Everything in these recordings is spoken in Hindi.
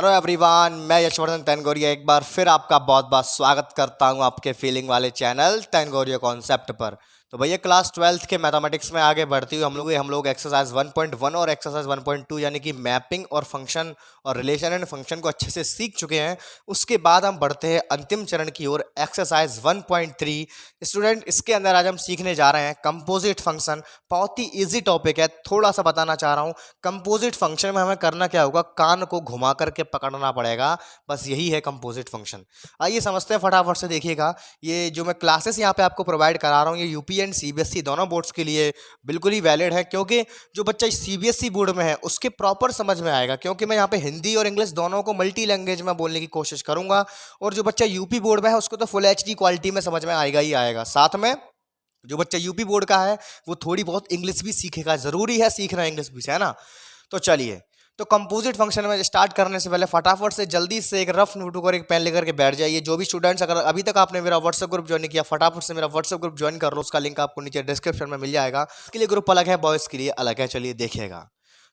हेलो एवरीवन, मैं यशवर्धन तैनगोरिया एक बार फिर आपका बहुत बहुत स्वागत करता हूं आपके फीलिंग वाले चैनल तैनगोरिया कॉन्सेप्ट पर। तो भैया क्लास 12th के मैथमेटिक्स में आगे बढ़ती हुई हम लोग एक्सरसाइज 1.1 और एक्सरसाइज 1.2 यानी कि मैपिंग और फंक्शन और रिलेशन एंड फंक्शन को अच्छे से सीख चुके हैं। उसके बाद हम बढ़ते हैं अंतिम चरण की ओर, एक्सरसाइज 1.3। स्टूडेंट, इसके अंदर आज हम सीखने जा रहे हैं कंपोजिट फंक्शन। बहुत ही ईजी टॉपिक है, थोड़ा सा बताना चाह रहा हूँ। कंपोजिट फंक्शन में हमें करना क्या होगा, कान को घुमा करके पकड़ना पड़ेगा, बस यही है कंपोजिट फंक्शन। आइए समझते हैं, फटाफट से देखिएगा। ये जो मैं क्लासेस यहाँ पे आपको प्रोवाइड करा रहा हूँ, ये यूपी एंड सीबीएसई दोनों बोर्ड्स के लिए बिल्कुल ही वैलिड है, क्योंकि जो बच्चा सीबीएसई बोर्ड में है उसके प्रॉपर समझ में आएगा, क्योंकि मैं यहाँ पे हिंदी और इंग्लिश दोनों को मल्टी लैंग्वेज में बोलने की कोशिश करूंगा। और जो बच्चा यूपी बोर्ड में है उसको तो फुल एचडी क्वालिटी में समझ में आएगा ही आएगा। साथ में जो बच्चा यूपी बोर्ड का है वो थोड़ी बहुत इंग्लिश भी सीखेगा, जरूरी है सीखना इंग्लिश भी, है ना। तो चलिए, तो कंपोजिट फंक्शन में स्टार्ट करने से पहले फटाफट से जल्दी से एक रफ नोटबुक और एक पेन लेकर के बैठ जाइए। जो भी स्टूडेंट्स, अगर अभी तक आपने मेरा व्हाट्सएप ग्रुप ज्वाइन किया, फटाफट से मेरा व्हाट्सएप ग्रुप ज्वाइन कर लो। उसका लिंक आपको नीचे डिस्क्रिप्शन में मिल जाएगा। इसके लिए ग्रुप अलग है, बॉयज़ के लिए अलग है। चलिए देखिएगा,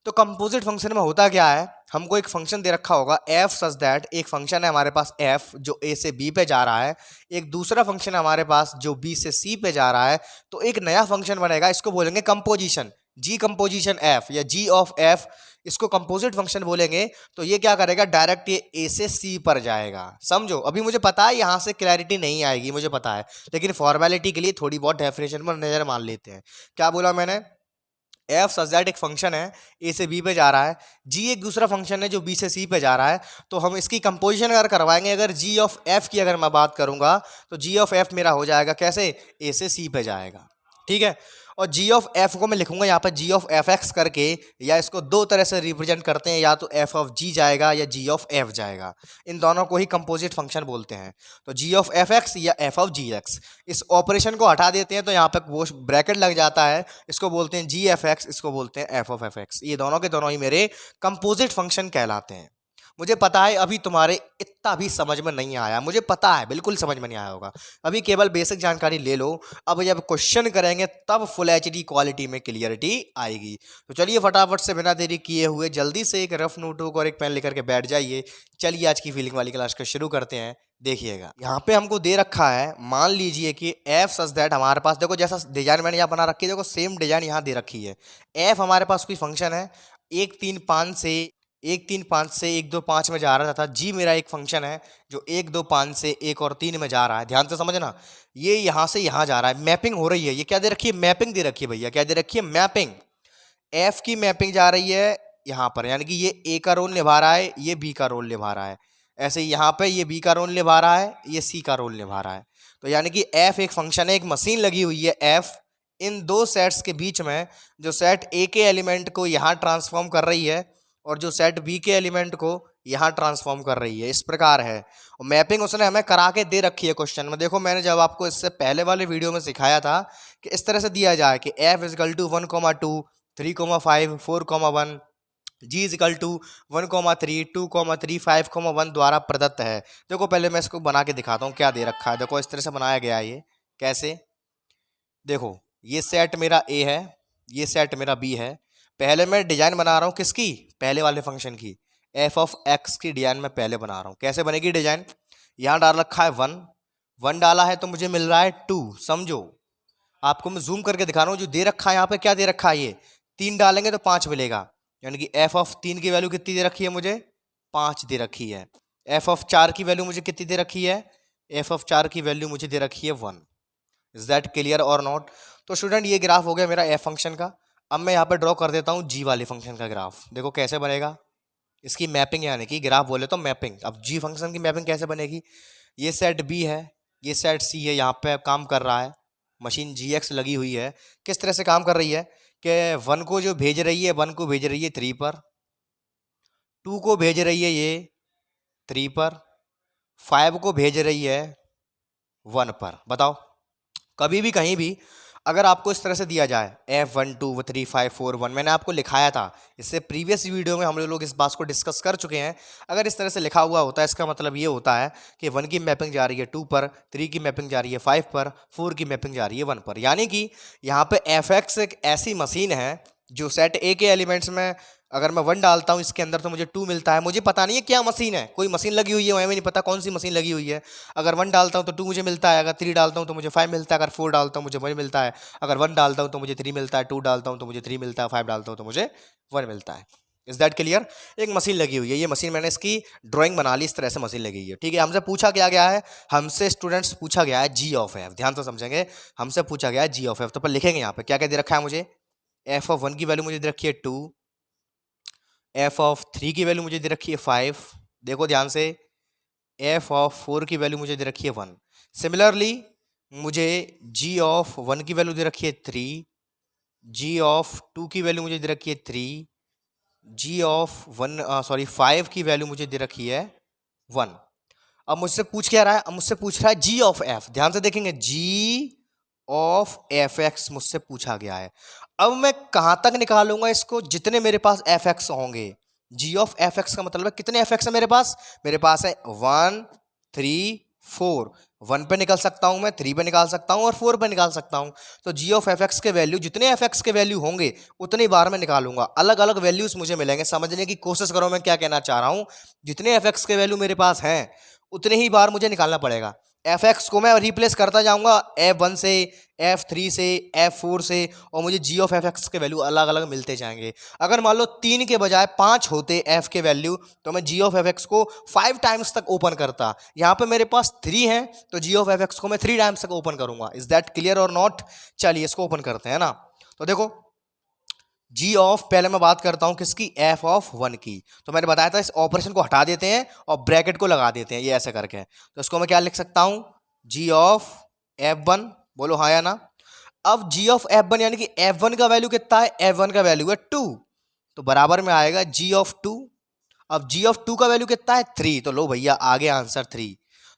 तो कंपोजिट फंक्शन में होता क्या है, हमको एक फंक्शन दे रखा होगा एफ सच दैट, एक फंक्शन है हमारे पास एफ जो ए से बी पे जा रहा है, एक दूसरा फंक्शन है हमारे पास जो बी से सी पे जा रहा है। तो एक नया फंक्शन बनेगा, इसको बोलेंगे कंपोजिशन, जी कंपोजिशन एफ या जी ऑफ एफ, इसको कंपोजिट फंक्शन बोलेंगे। तो ये क्या करेगा, डायरेक्ट ये ए से सी पर जाएगा। समझो, अभी मुझे पता है यहाँ से क्लैरिटी नहीं आएगी, मुझे पता है, लेकिन फॉर्मेलिटी के लिए थोड़ी बहुत डेफिनेशन पर नजर मान लेते हैं। क्या बोला मैंने, एफ सच दैट एक फंक्शन है ए से बी पे जा रहा है, जी एक दूसरा फंक्शन है जो बी से सी पे जा रहा है। तो हम इसकी कंपोजिशन अगर करवाएंगे, अगर जी ऑफ एफ की अगर मैं बात करूंगा, तो जी ऑफ एफ मेरा हो जाएगा कैसे, ए से सी पे जाएगा, ठीक है। और जी ऑफ एफ को मैं लिखूंगा यहाँ पर जी ऑफ एफ एक्स करके, या इसको दो तरह से रिप्रेजेंट करते हैं, या तो एफ ऑफ जी जाएगा या जी ऑफ एफ जाएगा। इन दोनों को ही कंपोजिट फंक्शन बोलते हैं। तो जी ऑफ एफ एक्स या एफ ऑफ जी एक्स, इस ऑपरेशन को हटा देते हैं तो यहाँ पर वो ब्रैकेट लग जाता है, इसको बोलते हैं जी एफ एक्स, इसको बोलते हैं एफ ऑफ एफ एक्स। ये दोनों के दोनों ही मेरे कंपोजिट फंक्शन कहलाते हैं। मुझे पता है अभी तुम्हारे इतना भी समझ में नहीं आया, मुझे पता है बिल्कुल समझ में नहीं आया होगा। अभी केवल बेसिक जानकारी ले लो, अब जब क्वेश्चन करेंगे तब फुल एचडी क्वालिटी में क्लियरिटी आएगी। तो चलिए फटाफट से बिना देरी किए हुए जल्दी से एक रफ नोटबुक और एक पेन लेकर के बैठ जाइए। चलिए आज की फीलिंग वाली क्लास को शुरू करते हैं। देखिएगा, यहाँ पे हमको दे रखा है, मान लीजिए कि एफ सच दैट हमारे पास, देखो जैसा डिजाइन मैंने यहाँ बना रखी है, देखो सेम डिजाइन यहाँ दे रखी है। एफ हमारे पास कोई फंक्शन है 1 3 5 से 1 2 5 में जा रहा था। जी मेरा एक फंक्शन है जो 1 2 5 से 1 और 3 में जा रहा है। ध्यान से समझना, ये यहाँ से यहाँ जा रहा है, मैपिंग हो रही है। ये क्या दे रखी है, मैपिंग दे रखी है भैया। क्या दे रखी है, मैपिंग। एफ की मैपिंग जा रही है यहाँ पर, यानी कि ये ए का रोल निभा रहा है, ये बी का रोल निभा रहा है। ऐसे ही यहाँ पे ये बी का रोल निभा रहा है, ये सी का रोल निभा रहा है। तो यानी कि एफ एक फंक्शन है, एक मशीन लगी हुई है एफ, इन दो सेट्स के बीच में, जो सेट ए के एलिमेंट को यहाँ ट्रांसफॉर्म कर रही है और जो सेट बी के एलिमेंट को यहाँ ट्रांसफॉर्म कर रही है। इस प्रकार है, और मैपिंग उसने हमें करा के दे रखी है क्वेश्चन में। देखो मैंने जब आपको इससे पहले वाले वीडियो में सिखाया था कि इस तरह से दिया जाए कि F equal to 1,2 3,5 4,1, G equal to 1,3 2,3 5,1 द्वारा प्रदत्त है। देखो पहले मैं इसको बना के दिखाता हूँ क्या दे रखा है। देखो इस तरह से बनाया गया है। ये कैसे, देखो ये सेट मेरा ए है, ये सेट मेरा बी है। पहले मैं डिजाइन बना रहा हूँ किसकी, पहले वाले फंक्शन की, एफ ऑफ एक्स की डिजाइन मैं पहले बना रहा हूँ। कैसे बनेगी डिजाइन, यहाँ डाल रखा है 1 डाला है तो मुझे मिल रहा है 2। समझो, आपको मैं जूम करके दिखा रहा हूँ। जो दे रखा है यहाँ पे, क्या दे रखा है, ये 3 डालेंगे तो 5 मिलेगा, यानी कि एफ ऑफ 3 की वैल्यू कितनी दे रखी है मुझे, 5 दे रखी है। एफ ऑफ 4 की वैल्यू मुझे कितनी दे रखी है, एफ ऑफ 4 की वैल्यू मुझे दे रखी है 1। इज दैट क्लियर और नॉट। तो स्टूडेंट ये ग्राफ हो गया मेरा एफ फंक्शन का। अब मैं यहाँ पे ड्रॉ कर देता हूँ जी वाले फंक्शन का ग्राफ। देखो कैसे बनेगा, इसकी मैपिंग, यानी कि ग्राफ बोले तो मैपिंग। अब जी फंक्शन की मैपिंग कैसे बनेगी, ये सेट बी है, ये सेट सी है, यहाँ पे काम कर रहा है मशीन जी एक्स लगी हुई है। किस तरह से काम कर रही है कि 1 को जो भेज रही है, 1 को भेज रही है 3 पर, 2 को भेज रही है ये 3 पर, 5 को भेज रही है 1 पर। बताओ, कभी भी कहीं भी अगर आपको इस तरह से दिया जाए F1 2 3 5 4 1, मैंने आपको लिखाया था इससे प्रीवियस वीडियो में, हम लोग इस बात को डिस्कस कर चुके हैं। अगर इस तरह से लिखा हुआ होता है, इसका मतलब ये होता है कि 1 की मैपिंग जा रही है 2 पर, 3 की मैपिंग जा रही है 5 पर, 4 की मैपिंग जा रही है 1 पर। यानी कि यहाँ पे एफ एक्स एक ऐसी मशीन है जो सेट ए के एलिमेंट्स में अगर मैं 1 डालता हूँ इसके अंदर तो मुझे 2 मिलता है। मुझे पता नहीं है क्या मशीन है, कोई मशीन लगी हुई है, हमें नहीं पता कौन सी मशीन लगी हुई है। अगर 1 डालता हूँ तो 2 मुझे मिलता है, अगर 3 डालता हूँ तो मुझे 5 मिलता है, अगर 4 डालता हूँ मुझे 1 मिलता है, अगर 1 डालता हूँ तो मुझे 3 मिलता है, 2 डालता हूँ तो मुझे 3 मिलता है, 5 डालता हूँ तो मुझे 1 मिलता है। Is that clear? एक मशीन लगी हुई है, ये मशीन मैंने इसकी ड्राइंग बना ली, इस तरह से मशीन लगी हुई है। ठीक है, हमसे पूछा क्या गया है, हमसे स्टूडेंट्स पूछा गया है जी ऑफ एफ। ध्यान से समझेंगे, हमसे पूछा गया है जी ऑफ एफ। तो पर लिखेंगे यहाँ पे क्या क्या दे रखा है मुझे, एफ ऑफ 1 की वैल्यू मुझे दे रखी है 2, एफ ऑफ 3 की वैल्यू मुझे दे रखी है 5, देखो ध्यान से, एफ ऑफ 4 की वैल्यू मुझे दे रखी है 1। सिमिलरली मुझे जी ऑफ 1 की वैल्यू दे रखी है 3, जी ऑफ 2 की वैल्यू मुझे दे रखी है 3, जी ऑफ 5 की वैल्यू मुझे दे रखी है 1। अब मुझसे पूछ क्या रहा है, अब मुझसे पूछ रहा है जी ऑफ एफ। ध्यान से देखेंगे, जी ऑफ एफ एक्स मुझसे पूछा गया है। अब मैं कहां तक निकालूंगा इसको, जितने मेरे पास एफ एक्स होंगे। जी ऑफ एफ एक्स का मतलब है कितने एफ एक्स है मेरे पास है 1 3 4। 1 पे निकल सकता हूं मैं, 3 पे निकाल सकता हूं और 4 पे निकाल सकता हूं। तो जी ऑफ एफ एक्स के वैल्यू, जितने एफ एक्स के वैल्यू होंगे उतनी बार मैं निकालूंगा। अलग अलग वैल्यूज मुझे मिलेंगे, समझने की कोशिश करो मैं क्या कहना चाह रहा हूं। जितने एफ एक्स के वैल्यू मेरे पास हैं उतने ही बार मुझे निकालना पड़ेगा। एफ एक्स को मैं रिप्लेस करता जाऊंगा F1 से, F3 से, F4 से, और मुझे जी ऑफ एफ एक्स के वैल्यू अलग अलग मिलते जाएंगे। अगर मान लो 3 के बजाय 5 होते एफ के वैल्यू तो मैं जी ऑफ एफ एक्स को 5 टाइम्स तक ओपन करता। यहाँ पे मेरे पास 3 है तो जी ऑफ एफ एक्स को मैं 3 टाइम्स तक ओपन करूंगा। इज दैट क्लियर और नॉट? चलिए इसको ओपन करते हैं ना। तो देखो जी ऑफ, पहले मैं बात करता हूं किसकी, एफ ऑफ 1 की। तो मैंने बताया था इस ऑपरेशन को हटा देते हैं और ब्रैकेट को लगा देते हैं, ये ऐसे करके। तो इसको मैं क्या लिख सकता हूं, जी ऑफ F1, बोलो हाँ या ना। अब जी ऑफ F1 यानी कि F1 का वैल्यू कितना है, F1 का वैल्यू है 2, तो बराबर में आएगा जी ऑफ 2। अब जी ऑफ 2 का वैल्यू कितना है 3, तो लो भैया आगे आंसर 3।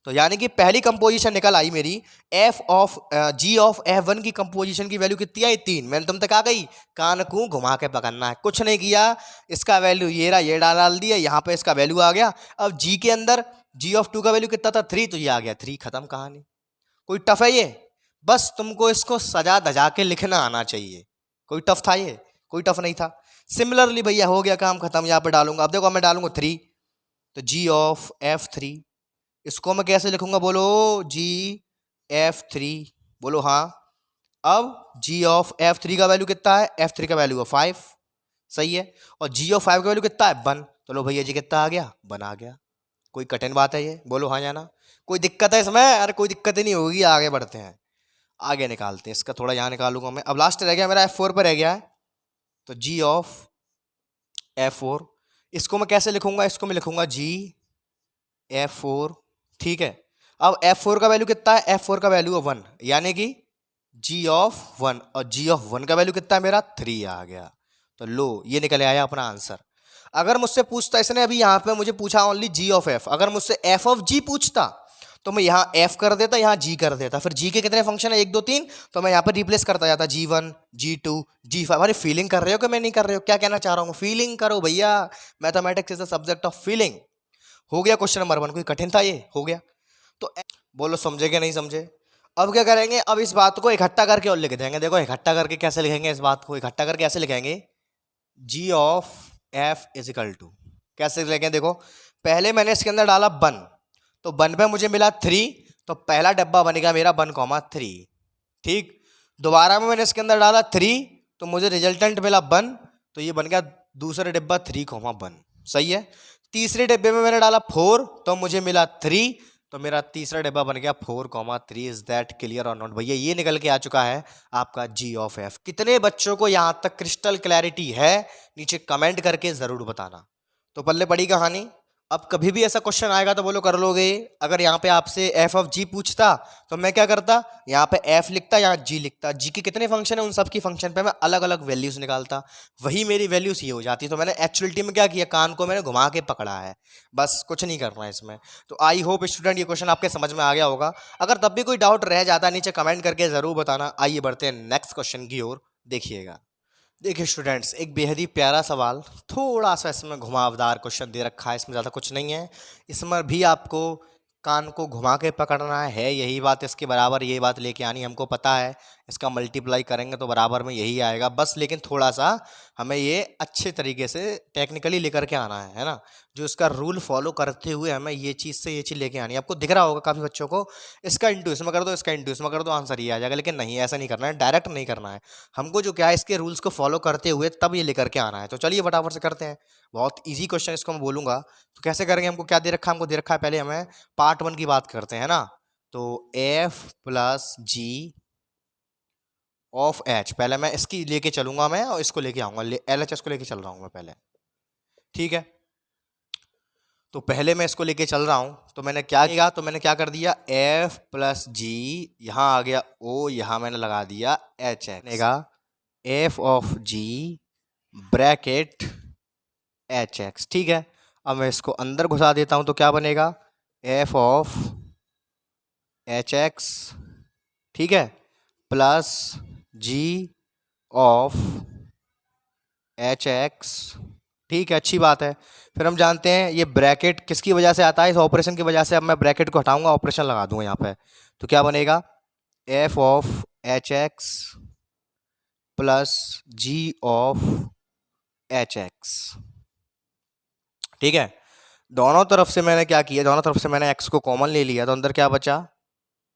तो यानी कि पहली कंपोजिशन निकल आई मेरी, F of ji of F1 की कंपोजिशन की वैल्यू कितनी आई 3। मैंने तुम तक आ गई, कान को घुमा के पकड़ना है, कुछ नहीं किया। इसका वैल्यू ये रहा, ये डाल दिया, यहाँ पे इसका वैल्यू आ गया। अब जी के अंदर जी ऑफ 2 का वैल्यू कितना था 3, तो ये आ गया 3, खत्म कहानी। कोई टफ है ये? बस तुमको इसको सजा धजा के लिखना आना चाहिए। कोई टफ था ये? कोई टफ नहीं था। सिमिलरली भैया हो गया काम खत्म, यहाँ पे डालूंगा। अब देखो मैं डालूंगा 3, तो जी ऑफ F3, इसको मैं कैसे लिखूंगा, बोलो जी F3, बोलो हाँ। अब जी ऑफ F3 का वैल्यू कितना है, F3 का वैल्यू है 5, सही है। और जी ऑफ 5 का वैल्यू कितना है 1, तो लो भैया जी कितना आ गया, 1 आ गया। कोई कठिन बात है ये, बोलो हाँ या ना। कोई दिक्कत है इसमें? अरे कोई दिक्कत ही नहीं होगी, आगे बढ़ते हैं, आगे निकालते हैं। इसका थोड़ा यहाँ निकालूंगा मैं। अब लास्ट रह गया मेरा F4 पर रह गया है, तो जी ऑफ F4, इसको मैं कैसे लिखूंगा, इसको मैं लिखूंगा जी F4, ठीक है। अब F4 का वैल्यू कितना है, F4 का वैल्यू है 1, यानी कि जी ऑफ 1, और जी ऑफ 1 का वैल्यू कितना है मेरा 3 आ गया। तो लो ये निकल आया अपना आंसर। अगर मुझसे पूछता, इसने अभी यहाँ पे मुझे पूछा ओनली जी ऑफ एफ, अगर मुझसे एफ ऑफ जी पूछता तो मैं यहाँ एफ कर देता, यहाँ जी कर देता। फिर जी के कितने फंक्शन है, 1 2 3, तो मैं यहाँ पर रिप्लेस करता जाता G1 G2 G5। अरे फीलिंग कर रहे हो कि मैं नहीं कर रहे हो, क्या कहना चाह रहा हूँ, फीलिंग करो भैया। Mathematics is the subject of feeling. हो गया क्वेश्चन नंबर 1, कोई कठिन था ये, हो गया। तो बोलो समझे कि नहीं समझे। अब क्या करेंगे, अब इस बात को इकट्ठा करके और लिख देंगे। देखो इकट्ठा करके कैसे लिखेंगे, इस बात को इकट्ठा करके ऐसे लिखेंगे, G of F is equal to, कैसे लिखेंगे, देखो पहले मैंने इसके अंदर डाला 1, तो 1 पे मुझे मिला 3, तो पहला डब्बा बनेगा मेरा 1,3, ठीक। दोबारा में मैंने इसके अंदर डाला 3, तो मुझे रिजल्टेंट मिला 1, तो ये बन गया दूसरा डिब्बा 3,1, सही है। तीसरे डिब्बे में मैंने डाला 4, तो मुझे मिला 3, तो मेरा तीसरा डिब्बा बन गया 4,3। इज दैट क्लियर और नॉट? भैया ये निकल के आ चुका है आपका जी ऑफ एफ। कितने बच्चों को यहां तक क्रिस्टल क्लैरिटी है, नीचे कमेंट करके जरूर बताना। तो पल्ले पड़ी कहानी। अब कभी भी ऐसा क्वेश्चन आएगा तो बोलो कर लोगे। अगर यहाँ पे आपसे एफ ऑफ जी पूछता तो मैं क्या करता, यहाँ पे एफ लिखता, यहाँ जी लिखता। जी के कितने फंक्शन है, उन सब की फंक्शन पे मैं अलग अलग वैल्यूज निकालता, वही मेरी वैल्यूज ये हो जाती। तो मैंने एक्चुअलिटी में क्या किया, कान को मैंने घुमा के पकड़ा है, बस कुछ नहीं करना है इसमें। तो आई होप स्टूडेंट ये क्वेश्चन आपके समझ में आ गया होगा। अगर तब भी कोई डाउट रह जाता है नीचे कमेंट करके जरूर बताना। आइए बढ़ते हैं नेक्स्ट क्वेश्चन की ओर, देखिएगा। देखिए स्टूडेंट्स, एक बेहद ही प्यारा सवाल, थोड़ा सा इसमें घुमावदार क्वेश्चन दे रखा है, इसमें ज़्यादा कुछ नहीं है। इसमें भी आपको कान को घुमा के पकड़ना है, यही बात इसके बराबर, ये बात लेके आनी हमको पता है। इसका मल्टीप्लाई करेंगे तो बराबर में यही आएगा बस, लेकिन थोड़ा सा हमें ये अच्छे तरीके से टेक्निकली लेकर के आना है ना, जो इसका रूल फॉलो करते हुए हमें ये चीज़ से ये चीज़ लेके आनी है। आपको दिख रहा होगा काफ़ी बच्चों को, इसका इंटू इसमें कर दो, इसका इंटू इसमें कर दो, आंसर ये आ जाएगा, लेकिन नहीं, ऐसा नहीं करना है, डायरेक्ट नहीं करना है हमको। जो क्या है, इसके रूल्स को फॉलो करते हुए तब ये लेकर के आना है। तो चलिए फटाफट से करते हैं, बहुत ईजी क्वेश्चन इसको मैं बोलूँगा। तो कैसे करेंगे, हमको क्या दे रखा है, हमको दे रखा है, पहले हमें पार्ट 1 की बात करते हैं ना। तो F plus G of H, पहले मैं इसकी लेके चलूंगा मैं और इसको लेके आऊंगा, LHS को लेके चल रहा हूँ मैं पहले, ठीक है। तो पहले मैं इसको लेके चल रहा हूँ, तो मैंने क्या किया, तो मैंने क्या कर दिया, एफ प्लस जी, यहाँ आ गया ओ, यहाँ मैंने लगा दिया H X, F of G bracket H X, ठीक है। अब मैं इसको अंदर घुसा देता हूँ, तो क्या बनेगा, एफ ऑफ एच एक्स, ठीक है, plus G of H X, ठीक है, अच्छी बात है। फिर हम जानते हैं ये ब्रैकेट किसकी वजह से आता है, इस ऑपरेशन की वजह से। अब मैं ब्रैकेट को हटाऊंगा, ऑपरेशन लगा दूंगा यहाँ पे, तो क्या बनेगा, F of H X plus G of H X, ठीक है। दोनों तरफ से मैंने क्या किया, दोनों तरफ से मैंने एक्स को कॉमन ले लिया, तो अंदर क्या बचा,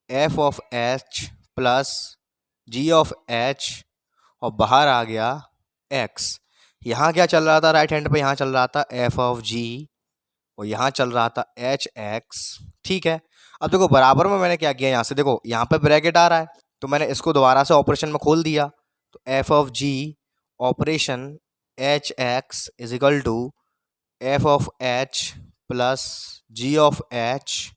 F of H plus G of H, और बाहर आ गया एक्स। यहाँ क्या चल रहा था, राइट हैंड पे यहाँ चल रहा था एफ ऑफ जी, और यहाँ चल रहा था एच एक्स, ठीक है। अब देखो बराबर में मैंने क्या किया, यहाँ से देखो, यहाँ पे ब्रैकेट आ रहा है, तो मैंने इसको दोबारा से ऑपरेशन में खोल दिया, तो F of G operation H X is equal to F of H plus G of H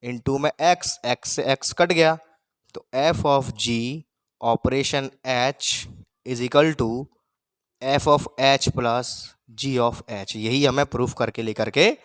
into में एक्स, एक्स से एक्स कट गया, तो F of G operation H is equal to F of H plus G of H. यही हमें प्रूफ करके लेकर के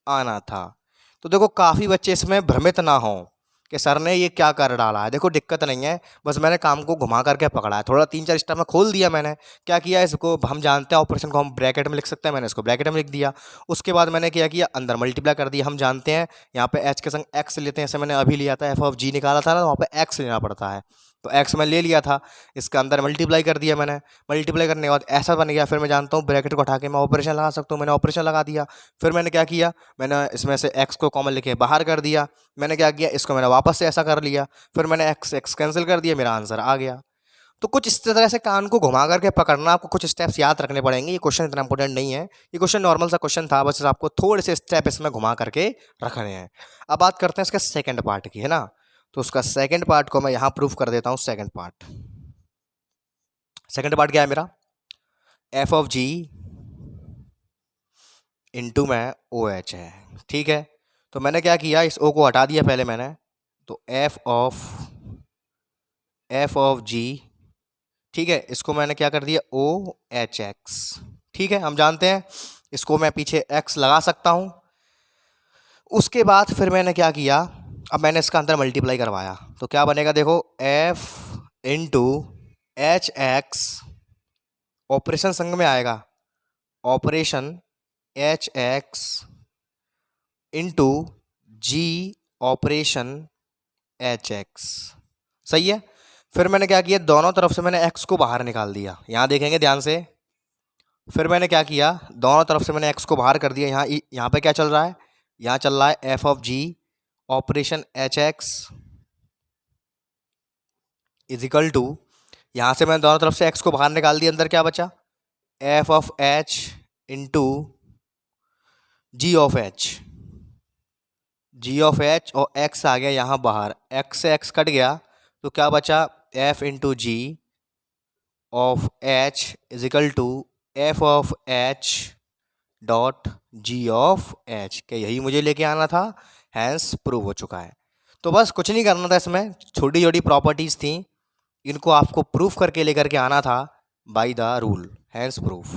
आना था। तो देखो काफ़ी बच्चे इसमें भ्रमित ना हों कि सर ने ये क्या कर डाला है। देखो दिक्कत नहीं है, बस मैंने काम को घुमा करके पकड़ा है, थोड़ा 3-4 स्टेप में खोल दिया मैंने। क्या किया, इसको हम जानते हैं ऑपरेशन को हम ब्रैकेट में लिख सकते हैं, मैंने इसको ब्रैकेट में लिख दिया। उसके बाद मैंने क्या किया, अंदर मल्टीप्लाई कर दिया। हम जानते हैं यहाँ पे एच के संग एक्स लेते हैं, जैसे मैंने अभी लिया था, एफ ऑफ जी निकाला था ना, वहाँ पे एक्स लेना पड़ता है, तो एक्स मैं ले लिया था, इसका अंदर मल्टीप्लाई कर दिया मैंने। मल्टीप्लाई करने के बाद ऐसा बन गया, फिर मैं जानता हूँ ब्रैकेट को हटा के मैं ऑपरेशन लगा सकता हूँ, मैंने ऑपरेशन लगा दिया। फिर मैंने क्या किया, मैंने इसमें से एक्स को कॉमन लेके बाहर कर दिया। मैंने क्या किया, इसको मैंने वापस से ऐसा कर लिया, फिर मैंने एक्स एक्स कैंसिल कर दिया, मेरा आंसर आ गया। तो कुछ इस तरह से कान को घुमा करके पकड़ना, आपको कुछ स्टेप्स याद रखने पड़ेंगे। ये क्वेश्चन इतना इंपॉर्टेंट नहीं है, ये क्वेश्चन नॉर्मल सा क्वेश्चन था, बस आपको थोड़े से स्टेप इसमें घुमा करके रखने हैं। अब बात करते हैं इसके सेकंड पार्ट की, है ना। तो उसका सेकंड पार्ट को मैं यहाँ प्रूफ कर देता हूँ। सेकंड पार्ट क्या है मेरा, एफ ऑफ जी इंटू में ओ एच है, ठीक है। तो मैंने क्या किया, इस ओ को हटा दिया पहले मैंने, तो एफ ऑफ जी, ठीक है, इसको मैंने क्या कर दिया, ओ एच एक्स, ठीक है। हम जानते हैं इसको मैं पीछे एक्स लगा सकता हूँ। उसके बाद फिर मैंने क्या किया, अब मैंने इसका अंदर मल्टीप्लाई करवाया, तो क्या बनेगा, देखो F into H x, operation संग में आएगा, ऑपरेशन एच एक्स इंटू जी ऑपरेशन एच एक्स, सही है। फिर मैंने क्या किया, दोनों तरफ से मैंने एक्स को बाहर निकाल दिया, यहाँ देखेंगे ध्यान से। फिर मैंने क्या किया, दोनों तरफ से मैंने एक्स को बाहर कर दिया। यहाँ पे क्या चल रहा है, यहाँ चल रहा है F of G operation H X is equal to, यहाँ से मैंने दोनों तरफ से एक्स को बाहर निकाल दिया, अंदर क्या बचा, F of H into G of H, और एक्स आ गया यहाँ बाहर, एक्स से एक्स कट गया, तो क्या बचा, F into G of H is equal to F of H dot G of H के। यही मुझे लेके आना था, हैंस प्रूव हो चुका है। तो बस कुछ नहीं करना था, इसमें छोटी छोटी प्रॉपर्टीज़ थी, इनको आपको प्रूफ करके लेकर के आना था by the rule, hence proof.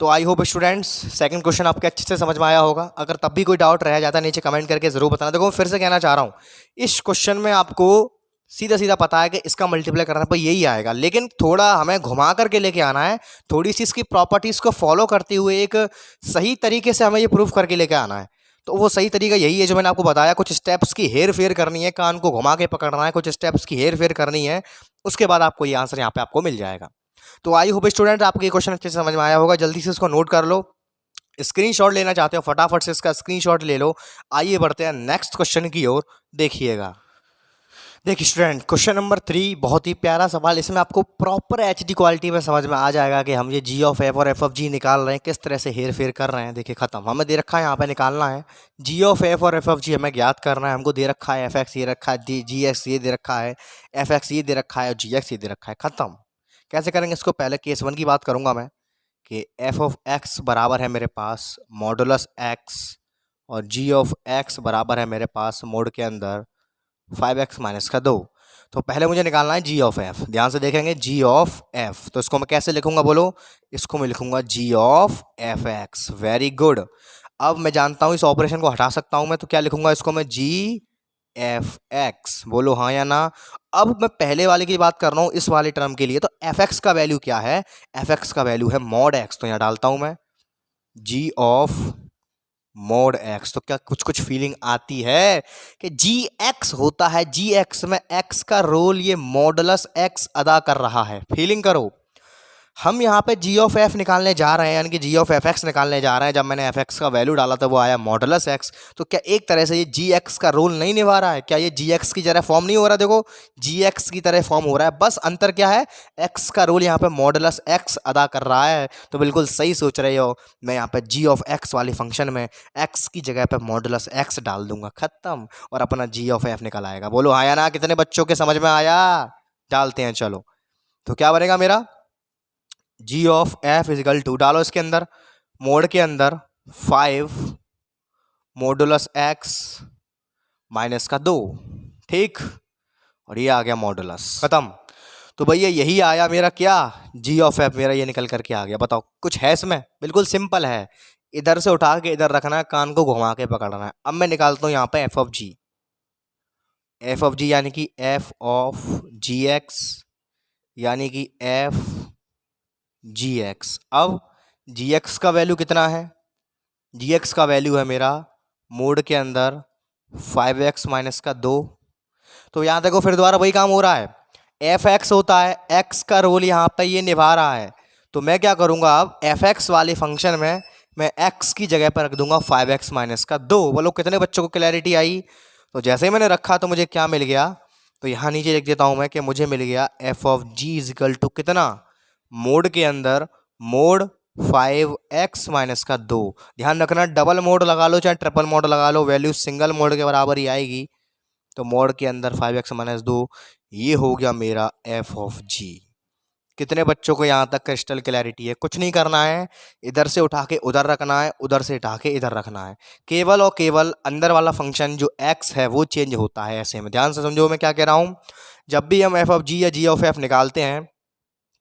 तो I hope students second question आपके अच्छे से समझ में आया होगा। अगर तब भी कोई डाउट रह जाता है, नीचे कमेंट करके ज़रूर बताना। देखो मैं फिर से कहना चाह रहा हूँ, इस क्वेश्चन में आपको सीधा सीधा पता है कि इसका मल्टीप्लाई करने पर यही आएगा, लेकिन थोड़ा हमें घुमा करके लेके आना है, थोड़ी सी इसकी प्रॉपर्टीज़ को फॉलो करते हुए एक सही तरीके से हमें ये प्रूफ करके लेके आना है। तो वो सही तरीका यही है जो मैंने आपको बताया, कुछ स्टेप्स की हेर फेर करनी है, कान को घुमा के पकड़ना है, कुछ स्टेप्स की हेर फेर करनी है, उसके बाद आपको ये आंसर यहाँ पे आपको मिल जाएगा। तो आई होप स्टूडेंट आपको ये क्वेश्चन अच्छे से समझ में आया होगा। जल्दी से इसको नोट कर लो, स्क्रीनशॉट लेना चाहते हो फटाफट से इसका स्क्रीनशॉट ले लो। आइए बढ़ते हैं नेक्स्ट क्वेश्चन की ओर, देखिएगा। देखिए स्टूडेंट, क्वेश्चन नंबर 3 बहुत ही प्यारा सवाल। इसमें आपको प्रॉपर एचडी क्वालिटी में समझ में आ जाएगा कि हम ये जी ऑफ एफ और एफ ऑफ जी निकाल रहे हैं, किस तरह से हेर फेर कर रहे हैं। देखिए खत्म, हमें दे रखा है यहाँ पे निकालना है जी ऑफ एफ और एफ ऑफ जी, हमें ज्ञात करना है। हमको दे रखा है एफ एक्स ये रखा है, जी एक्स ये दे रखा है, एफ एक्स ये दे रखा है और जी एक्स ये दे रखा है। खत्म। कैसे करेंगे इसको, पहले केस 1 की बात करूंगा मैं कि एफ ऑफ एक्स बराबर है मेरे पास मॉडुलस एक्स और जी ऑफ एक्स बराबर है मेरे पास मोड के अंदर 5x माइनस का 2। तो पहले मुझे निकालना है जी ऑफ एफ। ध्यान से देखेंगे जी ऑफ एफ, तो इसको मैं कैसे लिखूंगा बोलो, इसको मैं लिखूंगा G of F X. Very good. अब मैं जानता हूं इस ऑपरेशन को हटा सकता हूं मैं, तो क्या लिखूंगा इसको मैं जी एफ एक्स। बोलो हाँ या ना। अब मैं पहले वाले की बात कर रहा हूं इस वाले टर्म के लिए, तो एफ एक्स का वैल्यू क्या है, एफ एक्स का वैल्यू है मॉड एक्स। तो यहां डालता हूं मैं जी ऑफ मोड एक्स। तो क्या कुछ कुछ फीलिंग आती है कि जी एक्स होता है, जी एक्स में एक्स का रोल ये मॉडुलस एक्स अदा कर रहा है। फीलिंग करो, हम यहाँ पे जी ऑफ एफ निकालने जा रहे हैं, यानी कि जी ऑफ एफ एक्स निकालने जा रहे हैं। जब मैंने एफ एक्स का वैल्यू डाला था वो आया मॉडुलस एक्स। तो क्या एक तरह से ये जी एक्स का रोल नहीं निभा रहा है, क्या ये जी एक्स की तरह फॉर्म नहीं हो रहा, देखो जी एक्स की तरह फॉर्म हो रहा है, बस अंतर क्या है, एक्स का रोल यहाँ पे मॉडुलस एक्स अदा कर रहा है। तो बिल्कुल सही सोच रहे हो, मैं यहाँ पे जी ऑफ एक्स वाले फंक्शन में एक्स की जगह पे मॉडुलस एक्स डाल दूंगा, खत्म, और अपना जी ऑफ एफ निकल आएगा। बोलो हाँ या ना, कितने बच्चों के समझ में आया। डालते हैं चलो, तो क्या बनेगा मेरा जी ऑफ एफ इजिकल टू, डालो इसके अंदर मोड के अंदर 5 मॉडुलस एक्स माइनस का 2, ठीक, और ये आ गया मॉडुलस, खत्म। तो भैया यही आया मेरा क्या, जी ऑफ एफ मेरा ये निकल करके आ गया। बताओ कुछ है इसमें, बिल्कुल सिंपल है, इधर से उठा के इधर रखना है, कान को घुमा के पकड़ना है। अब मैं निकालता हूँ यहाँ पे F of G, F of G यानी कि एफ ऑफ जी एक्स यानी कि एफ जी एक्स। अब जी एक्स का वैल्यू कितना है, जी एक्स का वैल्यू है मेरा मोड के अंदर 5x माइनस का 2। तो यहाँ देखो फिर दोबारा वही काम हो रहा है, एफ एक्स होता है, एक्स का रोल यहाँ पे ये निभा रहा है। तो मैं क्या करूँगा, अब एफ एक्स वाले फंक्शन में मैं एक्स की जगह पर रख दूंगा 5x माइनस का 2। बोलो कितने बच्चों को क्लैरिटी आई। तो जैसे ही मैंने रखा तो मुझे क्या मिल गया, तो यहाँ नीचे लिख देता हूँ मैं कि मुझे मिल गया F of G equal to कितना, मोड के अंदर मोड 5x माइनस का 2। ध्यान रखना डबल मोड लगा लो चाहे ट्रिपल मोड लगा लो, वैल्यू सिंगल मोड के बराबर ही आएगी। तो मोड के अंदर 5x माइनस 2, ये हो गया मेरा एफ ऑफ जी। कितने बच्चों को यहाँ तक क्रिस्टल क्लैरिटी है। कुछ नहीं करना है, इधर से उठा के उधर रखना है, उधर से उठा के इधर रखना है, केवल और केवल अंदर वाला फंक्शन जो x है वो चेंज होता है। ऐसे में ध्यान से समझो मैं क्या कह रहा हूँ, जब भी हम एफ ऑफ जी या जी ऑफ एफ निकालते हैं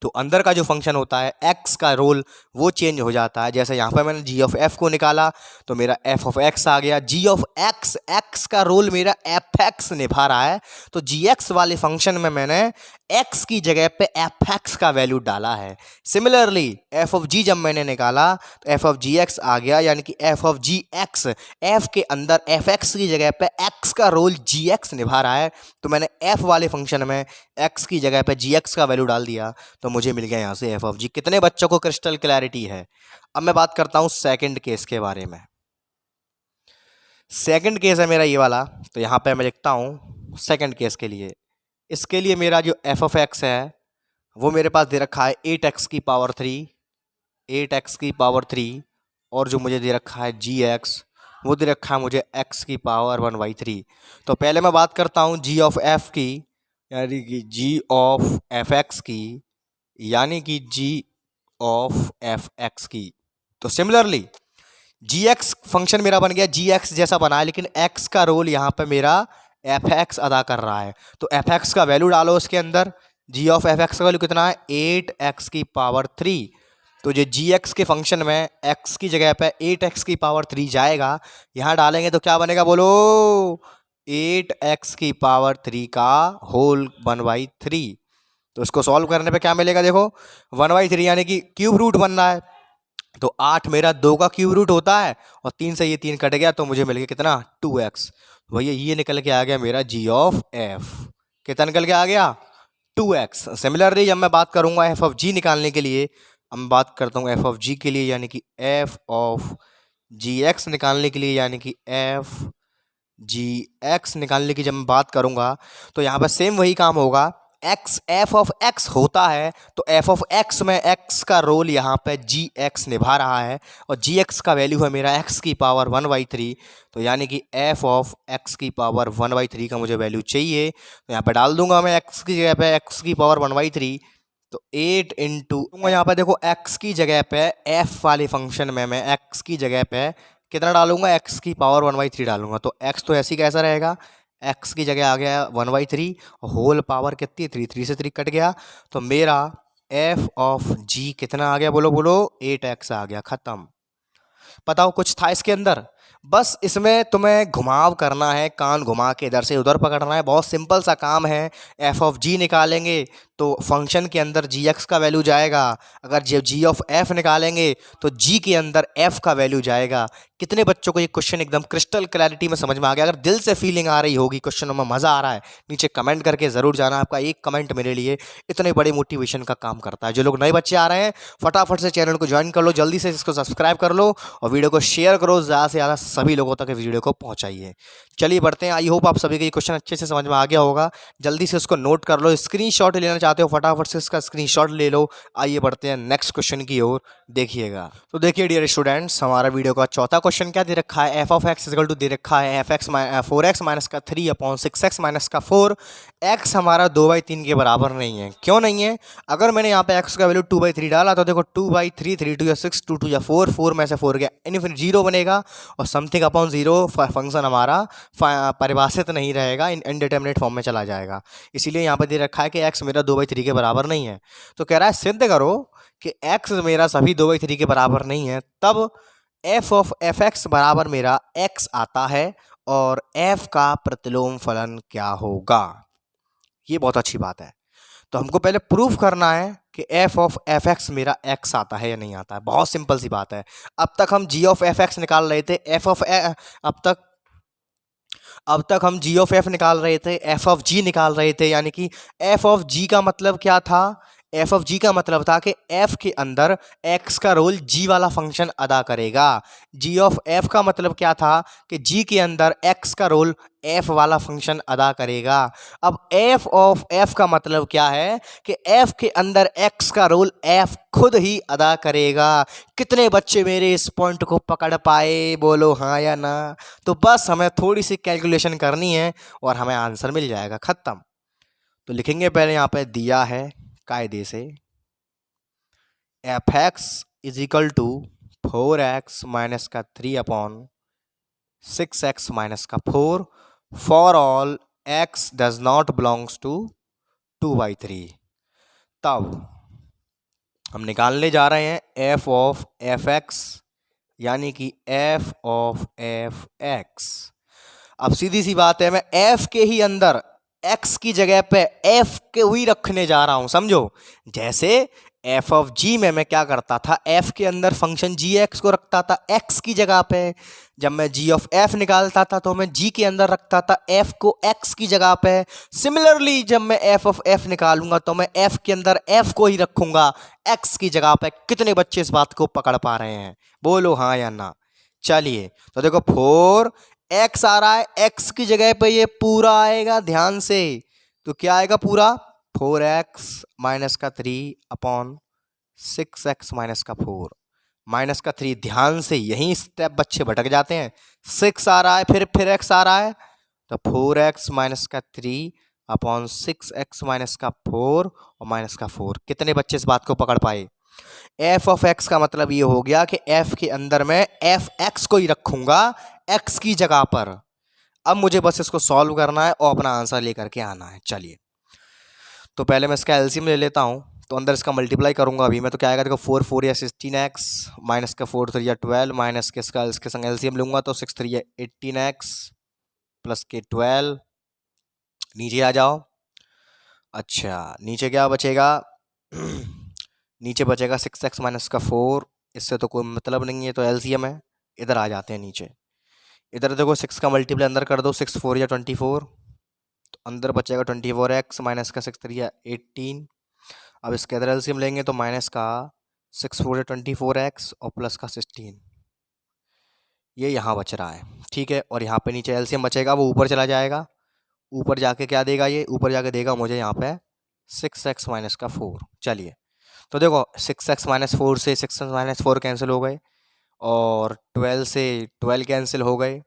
तो अंदर का जो फंक्शन होता है एक्स का रोल वो चेंज हो जाता है। जैसे यहाँ पर मैंने जी ऑफ एफ को निकाला तो मेरा एफ ऑफ एक्स आ गया, जी ऑफ एक्स, एक्स का रोल मेरा एफ एक्स निभा रहा है। तो जी एक्स वाले फंक्शन में मैंने एक्स की जगह पे एफ एक्स का वैल्यू डाला है। सिमिलरली एफ ऑफ जी जब मैंने निकाला तो एफ ऑफ जी एक्स आ गया, यानी कि F of G X, F के अंदर एफ एक्स की जगह पे एक्स का रोल जी एक्स निभा रहा है। तो मैंने एफ वाले फंक्शन में एक्स की जगह पे जी एक्स का वैल्यू डाल दिया, तो मुझे मिल गया यहाँ से एफ ऑफ जी। कितने बच्चों को क्रिस्टल क्लैरिटी है। अब मैं बात करता हूँ सेकंड केस के बारे में। सेकंड केस है मेरा ये वाला, तो यहाँ पे मैं लिखता हूँ सेकंड केस के लिए, इसके लिए मेरा जो एफ ऑफ एक्स है वो मेरे पास दे रखा है 8x की पावर 3, 8x की पावर 3, और जो मुझे दे रखा है जी एक्स वो दे रखा है मुझे x की पावर 1/3। तो पहले मैं बात करता हूँ जी ऑफ एफ की, यानी कि जी ऑफ एफ एक्स की, यानी कि जी ऑफ एफ एक्स की। तो सिमिलरली जी एक्स फंक्शन मेरा बन गया जी एक्स जैसा बना है, लेकिन एक्स का रोल यहाँ पे मेरा एफ एक्स अदा कर रहा है। तो एफ एक्स का वैल्यू डालो उसके अंदर, जी ऑफ एफ एक्स का वैल्यू कितना है 8x की पावर 3। तो जो जी एक्स के फंक्शन में x की जगह पे 8x की पावर 3 जाएगा, यहाँ डालेंगे तो क्या बनेगा बोलो, 8x की पावर 3 का होल 1/3। तो इसको सॉल्व करने पे क्या मिलेगा, देखो 1/3 यानी कि क्यूब रूट बन रहा है, तो 8 मेरा 2 का क्यूब रूट होता है और 3 से ये 3 कट गया तो मुझे मिल गया कितना 2x। भैया ये निकल के आ गया मेरा g ऑफ f। कितना निकल के आ गया 2x। सिमिलरली जब मैं बात करूंगा f ऑफ g निकालने के लिए, अब मैं बात करता हूँ f ऑफ g के लिए, यानी कि f ऑफ gx निकालने के लिए, यानी कि f gx निकालने की जब मैं बात करूंगा तो यहाँ पर सेम वही काम होगा। x f ऑफ x होता है तो f ऑफ x में x का रोल यहाँ पे gx निभा रहा है और gx का वैल्यू है मेरा x की पावर 1/3। तो यानी कि f ऑफ x की पावर 1/3 का मुझे वैल्यू चाहिए, तो यहाँ पे डाल दूंगा मैं x की जगह पे x की पावर 1/3। तो 8 इंटू यहाँ पे देखो x की जगह पे f वाले फंक्शन में मैं x की जगह पे कितना डालूंगा x की पावर 1/3 डालूंगा। तो x तो ऐसी कैसा रहेगा, x की जगह आ गया 1/3 होल पावर कितनी 3, 3 से 3 कट गया तो मेरा f ऑफ g कितना आ गया, बोलो बोलो 8x आ गया। खत्म। बताओ कुछ था इसके अंदर, बस इसमें तुम्हें घुमाव करना है, कान घुमा के इधर से उधर पकड़ना है। बहुत सिंपल सा काम है। f ऑफ g निकालेंगे तो फंक्शन के अंदर gx का वैल्यू जाएगा, अगर g ऑफ f निकालेंगे तो g के अंदर f का वैल्यू जाएगा। कितने बच्चों को ये क्वेश्चन एकदम क्रिस्टल क्लैरिटी में समझ में आ गया? अगर दिल से फीलिंग आ रही होगी, क्वेश्चनों में मज़ा आ रहा है, नीचे कमेंट करके ज़रूर जाना। आपका एक कमेंट मेरे लिए इतने बड़े मोटिवेशन का काम करता है। जो लोग नए बच्चे आ रहे हैं फटाफट से चैनल को ज्वाइन कर लो, जल्दी से इसको सब्सक्राइब कर लो और वीडियो को शेयर करो, ज़्यादा से ज़्यादा सभी लोगों तक वीडियो को पहुंचाइए। चलिए बढ़ते हैं। आई होप आप सभी को ये क्वेश्चन अच्छे से समझ में आ गया होगा। जल्दी से उसको नोट कर लो, स्क्रीनशॉट लेना चाहते हो फटाफट से इसका स्क्रीनशॉट ले लो। आइए बढ़ते हैं नेक्स्ट क्वेश्चन की ओर, देखिएगा। तो देखिए डियर स्टूडेंट्स, हमारा वीडियो का चौथा क्वेश्चन क्या दे रखा है, F of X equal to दे रखा है एफ एक्स 4x माइनस का 3 अपॉन 6x माइनस का 4। एक्स हमारा 2/3 के बराबर नहीं है। क्यों नहीं है? अगर मैंने यहाँ पे x का वैल्यू 2/3 डाला तो देखो 2/3, 3 2 या 6, 2 2 या 4, 4 में से 4 गया इनफिनिट 0 बनेगा और समथिंग अपॉन 0 फंक्शन हमारा परिभाषित नहीं रहेगा, इनडिटरमिनेट फॉर्म में चला जाएगा। इसीलिए यहाँ पे दे रखा है कि x मेरा 2/3 के बराबर नहीं है। तो कह रहा है सिद्ध करो कि x मेरा सभी 2/3 के बराबर नहीं है, तब f ऑफ एफ एक्स बराबर मेरा x आता है और f का प्रतिलोम फलन क्या होगा। ये बहुत अच्छी बात है। तो हमको पहले प्रूफ करना है कि f ऑफ एफ एक्स मेरा x आता है या नहीं आता है। बहुत सिंपल सी बात है। अब तक हम g ऑफ एफ एक्स निकाल रहे थे, अब तक हम g ऑफ f निकाल रहे थे, f ऑफ g निकाल रहे थे, यानी कि f ऑफ g का मतलब क्या था, f ऑफ g का मतलब था कि f के अंदर x का रोल g वाला फंक्शन अदा करेगा। g ऑफ f का मतलब क्या था कि g के अंदर x का रोल f वाला फंक्शन अदा करेगा। अब f ऑफ f का मतलब क्या है कि f के अंदर x का रोल f खुद ही अदा करेगा। कितने बच्चे मेरे इस पॉइंट को पकड़ पाए, बोलो हाँ या ना? तो बस हमें थोड़ी सी कैलकुलेशन करनी है और हमें आंसर मिल जाएगा। खत्म। तो लिखेंगे पहले, यहाँ पे दिया है कायदे से F X is equal to 4x minus का 3 अपॉन 6x माइनस का 4 for all x does not belongs to 2/3। तब हम निकालने जा रहे हैं f ऑफ एफ एक्स, यानी कि f ऑफ एफ एक्स। अब सीधी सी बात है, मैं f के ही अंदर x की जगह पे f के हुई रखने जा रहा हूं, समझो। जैसे f ऑफ g में मैं क्या करता था, f के अंदर फंक्शन gx को रखता था x की जगह पे। जब मैं g ऑफ f निकालता था तो मैं g के अंदर रखता था f को x की जगह पे। सिमिलरली जब मैं f ऑफ f निकालूंगा तो मैं f के अंदर f को ही रखूंगा x की जगह पे। कितने बच्चे इस बात को पकड़ पा रहे हैं, बोलो हाँ या ना? चलिए तो देखो 4x आ रहा है, x की जगह पे ये पूरा आएगा, ध्यान से। तो क्या आएगा पूरा, 4x माइनस का 3 अपॉन 6x माइनस का 4 माइनस का 3। ध्यान से, यही स्टेप बच्चे भटक जाते हैं। 6 आ रहा है, फिर x आ रहा है, तो 4x माइनस का 3 अपॉन 6x माइनस का 4 और माइनस का 4। कितने बच्चे इस बात को पकड़ पाए? f ऑफ x का मतलब ये हो गया कि f के अंदर मैं एफ एक्स को ही रखूंगा x की जगह पर। अब मुझे बस इसको सॉल्व करना है और अपना आंसर लेकर के आना है। चलिए तो पहले मैं इसका एलसीएम ले लेता हूँ, तो अंदर इसका मल्टीप्लाई करूंगा अभी मैं। तो क्या आएगा, देखो 4 4 या 16x माइनस का 4 3 या 12 माइनस के इसके संग एलसीएम लूंगा तो 6 3 या 18x प्लस के 12। नीचे आ जाओ। अच्छा नीचे क्या बचेगा नीचे बचेगा 6x माइनस का 4 इससे तो कोई मतलब नहीं है, तो एलसीएम है। इधर आ जाते हैं नीचे। इधर देखो 6 का मल्टीप्लाई अंदर कर दो, 6 4 या 24, तो अंदर बचेगा 24x माइनस का 6 3 या 18। अब इसके अंदर एलसीएम लेंगे तो माइनस का 6 4 या 24x और प्लस का 16, ये यहाँ बच रहा है। ठीक है, और यहाँ पे नीचे एलसीएम बचेगा, वो ऊपर चला जाएगा। ऊपर जाके क्या देगा, ये ऊपर जाके देगा मुझे यहाँ पे 6x माइनस का 4। चलिए, तो देखो 6x माइनस 4 से 6x माइनस 4 कैंसिल हो गए, और 12 से 12 कैंसिल हो गए,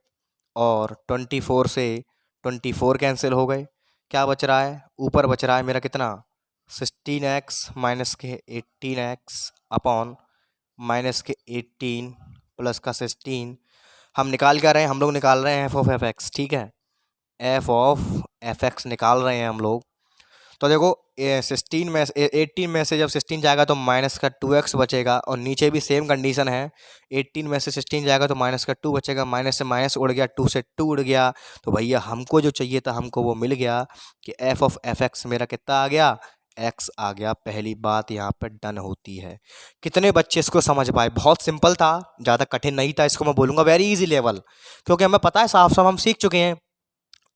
और 24 से 24 कैंसिल हो गए। क्या बच रहा है, ऊपर बच रहा है मेरा कितना, 16x माइनस के 18x अपॉन माइनस के 18 प्लस का 16। हम निकाल क्या रहे हैं, हम लोग निकाल रहे हैं एफ ऑफ एफ एक्स। ठीक है, एफ ऑफ एफ एक्स निकाल रहे हैं हम लोग। तो देखो 16 में 18 में से जब 16 जाएगा तो माइनस का 2x बचेगा, और नीचे भी सेम कंडीशन है। 18 में से 16 जाएगा तो माइनस का 2 बचेगा, माइनस से माइनस उड़ गया, 2 से 2 उड़ गया। तो भैया हमको जो चाहिए था हमको वो मिल गया कि एफ ऑफ एफ एक्स मेरा कितना आ गया, x आ गया। पहली बात यहाँ पर डन होती है। कितने बच्चे इसको समझ पाए, बहुत सिंपल था, ज़्यादा कठिन नहीं था। इसको मैं बोलूँगा वेरी इजी लेवल, क्योंकि हमें पता है साफ साफ हम सीख चुके हैं।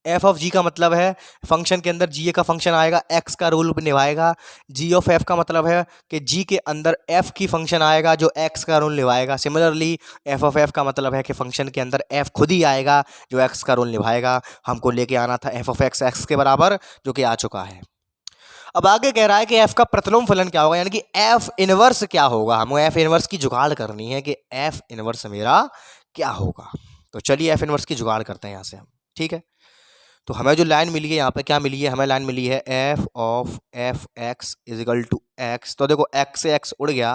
एफ ऑफ जी का मतलब है फंक्शन के अंदर जी का फंक्शन आएगा, एक्स का रोल निभाएगा। जी ऑफ एफ का मतलब है कि जी के अंदर एफ की फंक्शन आएगा जो एक्स का रोल निभाएगा। सिमिलरली एफ ऑफ एफ का मतलब है कि फंक्शन के अंदर एफ खुद ही आएगा जो एक्स का रोल निभाएगा। हमको लेके आना था एफ ऑफ एक्स एक्स के बराबर, जो कि आ चुका है। अब आगे कह रहा है कि एफ का प्रतिलोम फलन क्या होगा, यानी कि एफ इनवर्स क्या होगा। हमें एफ इनवर्स की जुगाड़ करनी है कि एफ इनवर्स मेरा क्या होगा। तो चलिए एफ इनवर्स की जुगाड़ करते हैं यहाँ से हम। ठीक है, तो हमें जो लाइन मिली है यहाँ पे क्या मिली है, हमें लाइन मिली है F of F X equal to X. तो देखो एक्स से एक्स उड़ गया,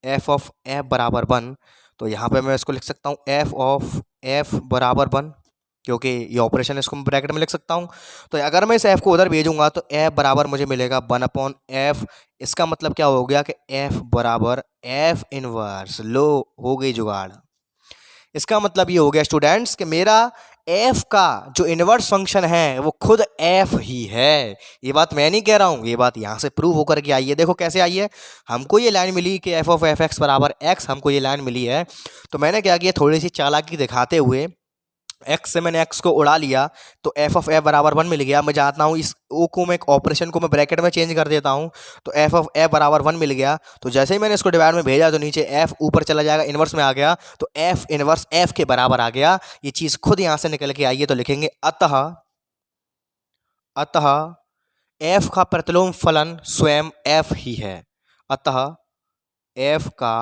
एफ ऑफ एफ बराबर 1। तो यहाँ पे मैं इसको लिख सकता हूँ एफ ऑफ एफ बराबर 1, क्योंकि ये ऑपरेशन इसको मैं ब्रैकेट में लिख सकता हूँ। तो अगर मैं इस एफ को उधर भेजूंगा तो एफ बराबर मुझे मिलेगा 1 अपॉन एफ। इसका मतलब क्या हो गया कि एफ बराबर एफ इनवर्स। लो, हो गई जुगाड़। इसका मतलब ये हो गया स्टूडेंट्स कि मेरा एफ का जो इनवर्स फंक्शन है वो खुद एफ ही है। ये बात मैं नहीं कह रहा हूँ, ये बात यहाँ से प्रूव होकर के आई है। देखो कैसे आई है, हमको ये लाइन मिली कि एफ ऑफ एफ एक्स बराबर एक्स, हमको ये लाइन मिली है। तो मैंने क्या किया, थोड़ी सी चालाकी दिखाते हुए एक्स से मैंने एक्स को उड़ा लिया, तो एफ ऑफ एफ बराबर 1 मिल गया। मैं चाहता हूँ इस ओ को मैं एक ऑपरेशन को मैं ब्रैकेट में चेंज कर देता हूँ, तो एफ ऑफ एफ बराबर 1 मिल गया। तो जैसे ही मैंने इसको डिवाइड में भेजा तो नीचे एफ ऊपर चला जाएगा, इनवर्स में आ गया, तो एफ इनवर्स एफ के बराबर आ गया। ये चीज़ खुद यहाँ से निकल के आई है। तो लिखेंगे अतः अतः एफ का प्रतिलोम फलन स्वयं एफ ही है। अतः एफ का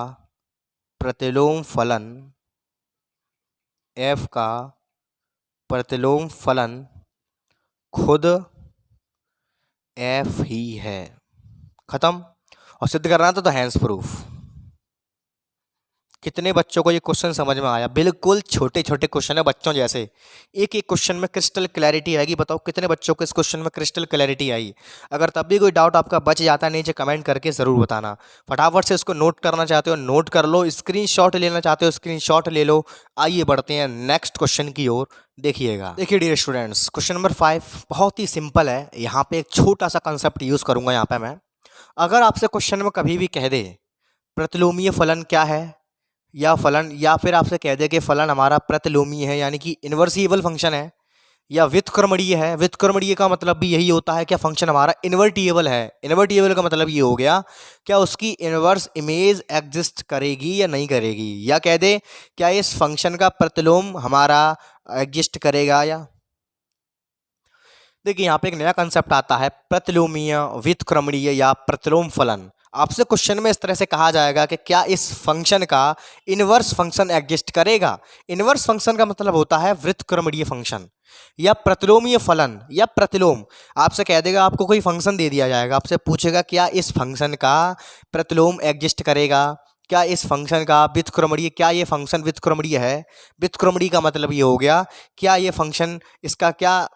प्रतिलोम फलन, एफ का प्रतिलोम फलन खुद एफ ही है। खत्म। और सिद्ध करना था तो हैंड्स प्रूफ। कितने बच्चों को ये क्वेश्चन समझ में आया, बिल्कुल छोटे छोटे क्वेश्चन है बच्चों जैसे, एक एक क्वेश्चन में क्रिस्टल क्लैरिटी आएगी। बताओ कितने बच्चों को इस क्वेश्चन में क्रिस्टल क्लैरिटी आई। अगर तब भी कोई डाउट आपका बच जाता है नीचे कमेंट करके ज़रूर बताना। फटाफट से इसको नोट करना चाहते हो नोट कर लो, स्क्रीनशॉट लेना चाहते हो स्क्रीनशॉट ले लो। आइए बढ़ते हैं नेक्स्ट क्वेश्चन की ओर। देखिएगा, देखिए डियर स्टूडेंट्स, क्वेश्चन नंबर 5 बहुत ही सिंपल है। यहाँ पे एक छोटा सा कंसेप्ट यूज़ करूँगा यहाँ पे मैं। अगर आपसे क्वेश्चन में कभी भी कह दे प्रतिलोमीय फलन क्या है, या फलन, या फिर आपसे कह दे कि फलन हमारा प्रतिलोमी है यानी कि इन्वर्सिबल फंक्शन है, या व्युत्क्रमणीय है। व्युत्क्रमणीय का मतलब भी यही होता है क्या फंक्शन हमारा इन्वर्टिबल है। इन्वर्टिबल का मतलब ये हो गया क्या उसकी इन्वर्स इमेज एग्जिस्ट करेगी या नहीं करेगी, या कह दे क्या इस फंक्शन का प्रतिलोम हमारा एग्जिस्ट करेगा। या देखिए यहाँ पे एक नया कंसेप्ट आता है प्रतिलोमीय, व्युत्क्रमणीय या प्रतिलोम फलन। आपसे क्वेश्चन में इस तरह से कहा जाएगा कि क्या इस फंक्शन का इनवर्स फंक्शन एग्जिस्ट करेगा। इनवर्स फंक्शन का मतलब होता है व्युत्क्रमणीय फंक्शन या प्रतिलोमीय फलन या प्रतिलोम। आपसे कह देगा, आपको कोई फंक्शन दे दिया जाएगा, आपसे पूछेगा क्या इस फंक्शन का प्रतिलोम एग्जिस्ट करेगा, क्या इस फंक्शन का व्युत्क्रमणीय, क्या ये फंक्शन व्युत्क्रमणीय है। व्युत्क्रमणीय का मतलब ये हो गया क्या ये फंक्शन, इसका क्या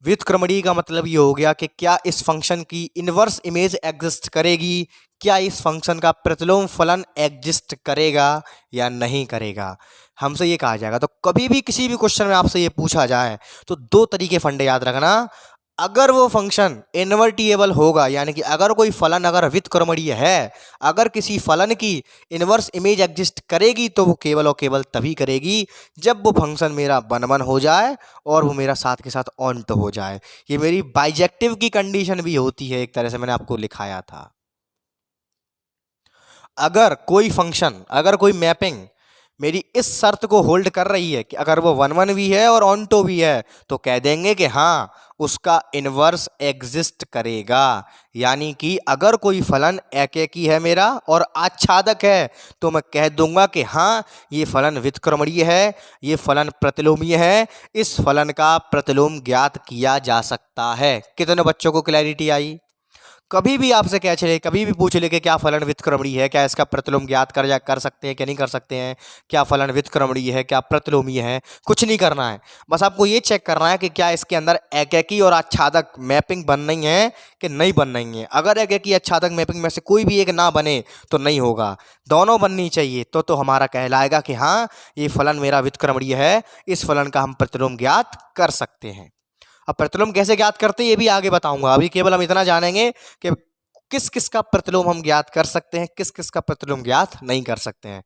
व्युत्क्रमणीय का मतलब ये हो गया कि क्या इस फंक्शन की इनवर्स इमेज एग्जिस्ट करेगी, क्या इस फंक्शन का प्रतिलोम फलन एग्जिस्ट करेगा या नहीं करेगा। हमसे ये कहा जाएगा। तो कभी भी किसी भी क्वेश्चन में आपसे ये पूछा जाए तो दो तरीके फंडे याद रखना। अगर वो फंक्शन इन्वर्टिएबल होगा, यानी कि अगर कोई फलन अगर व्युत्क्रमणीय है, अगर किसी फलन की इन्वर्स इमेज एग्जिस्ट करेगी, तो वो केवल और केवल तभी करेगी जब वो फंक्शन मेरा वन हो जाए और वो मेरा साथ के साथ ऑन्ट हो जाए। ये मेरी बाइजेक्टिव की कंडीशन भी होती है, एक तरह से मैंने आपको लिखाया था। अगर कोई फंक्शन, अगर कोई मैपिंग मेरी इस शर्त को होल्ड कर रही है कि अगर वो वन वन भी है और ऑन्टो भी है, तो कह देंगे कि हाँ उसका इन्वर्स एग्जिस्ट करेगा। यानी कि अगर कोई फलन एकैकी है मेरा और आच्छादक है, तो मैं कह दूंगा कि हाँ ये फलन व्युत्क्रमणीय है, ये फलन प्रतिलोमीय है, इस फलन का प्रतिलोम ज्ञात किया जा सकता है। कितने बच्चों को क्लैरिटी आई? कभी भी आपसे क्या चले, कभी भी पूछ ले कि क्या फलन व्युत्क्रमणीय है, क्या इसका प्रतिलोम ज्ञात कर सकते हैं, क्या नहीं कर सकते हैं, क्या फलन व्युत्क्रमणीय है, क्या प्रतिलोमीय है, कुछ नहीं करना है। बस आपको ये चेक करना है कि क्या इसके अंदर एकैकी और आच्छादक मैपिंग बन रही है कि नहीं बन रही है। अगर एकैकी आच्छादक मैपिंग में से कोई भी एक ना बने तो नहीं होगा, दोनों बननी चाहिए, तो हमारा कहलाएगा कि हाँ ये फलन मेरा व्युत्क्रमणीय है, इस फलन का हम प्रतिलोम ज्ञात कर सकते हैं। अब प्रतिलोम कैसे ज्ञात करते हैं ये भी आगे बताऊंगा, अभी केवल हम इतना जानेंगे कि किस किस का प्रतिलोम हम ज्ञात कर सकते हैं, किस किस का प्रतिलोम ज्ञात नहीं कर सकते हैं।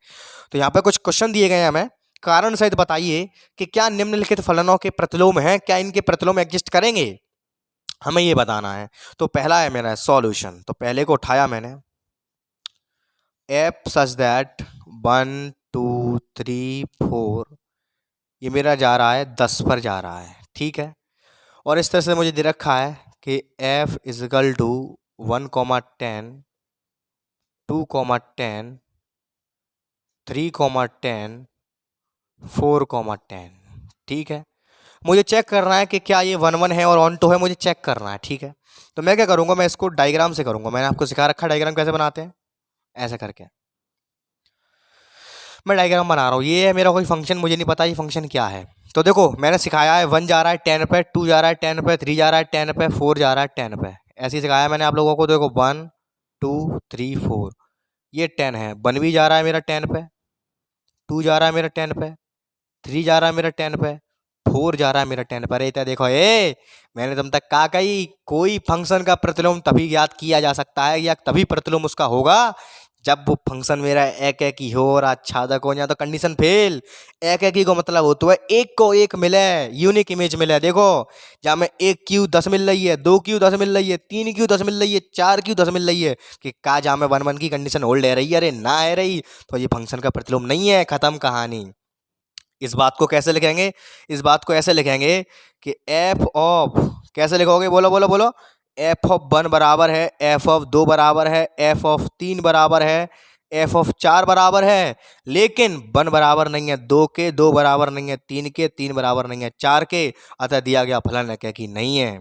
तो यहाँ पे कुछ क्वेश्चन दिए गए हैं हमें, कारण सहित बताइए कि क्या निम्नलिखित फलनों के प्रतिलोम हैं, क्या इनके प्रतिलोम एग्जिस्ट करेंगे, हमें ये बताना है। तो पहला है मेरा सॉल्यूशन, तो पहले को उठाया मैंने, एफ सच दैट 1 2 3 4, ये मेरा जा रहा है 10 पर जा रहा है, ठीक है। और इस तरह से मुझे दे रखा है कि f इजकल टू 1,10 2,10 3,10 4,10, ठीक है। मुझे चेक करना है कि क्या ये 1 1 है और ऑन टू है, मुझे चेक करना है, ठीक है। तो मैं क्या करूँगा, मैं इसको डायग्राम से करूँगा, मैंने आपको सिखा रखा डायग्राम कैसे बनाते हैं, ऐसे करके मैं डायग्राम बना रहा हूँ। ये है मेरा कोई फंक्शन, मुझे नहीं पता ये फंक्शन क्या है। तो देखो मैंने सिखाया है 1 जा रहा है 10 पे, 2 जा रहा है 10 पे, 3 जा रहा है 10 पे, 4 जा रहा है 10 पे, ऐसे ही सिखाया मैंने आप लोगों को। देखो 1 2 3 4, ये 10 है, 1 भी जा रहा है मेरा 10 पे, 2 जा रहा है मेरा 10 पे, 3 जा रहा है मेरा 10 पे, 4 जा रहा है मेरा 10 पर। रहता है देखो, मैंने तुम तक कहा कही कोई फंक्शन का प्रतिलोम तभी ज्ञात किया जा सकता है या तभी प्रतिलोम उसका होगा जब वो फंक्शन मेरा एक एक ही हो और आच्छादक हो, या तो कंडीशन फेल। एक एक ही को मतलब होता है एक को एक मिले, यूनिक इमेज मिले। देखो जहाँ में 1 क्यू 10 मिल रही है, 2 क्यू 10 मिल रही है, 3 क्यू 10 मिल रही है, 4 क्यू 10 मिल रही है, कि का जहाँ में 1 1 की कंडीशन होल्ड है रही है, अरे ना है रही, तो ये फंक्शन का प्रतिलोम नहीं है, खत्म कहानी। इस बात को कैसे लिखेंगे, इस बात को ऐसे लिखेंगे कि एफ ऑफ, कैसे लिखोगे, बोलो बोलो बोलो, एफ ऑफ 1 बराबर है, एफ ऑफ 2 बराबर है, एफ ऑफ 3 बराबर है, एफ ऑफ 4 बराबर है, लेकिन 1 बराबर नहीं है 2 के, 2 बराबर नहीं है 3 के, 3 बराबर नहीं है 4 के, अतः दिया गया फलन क्या कि नहीं है।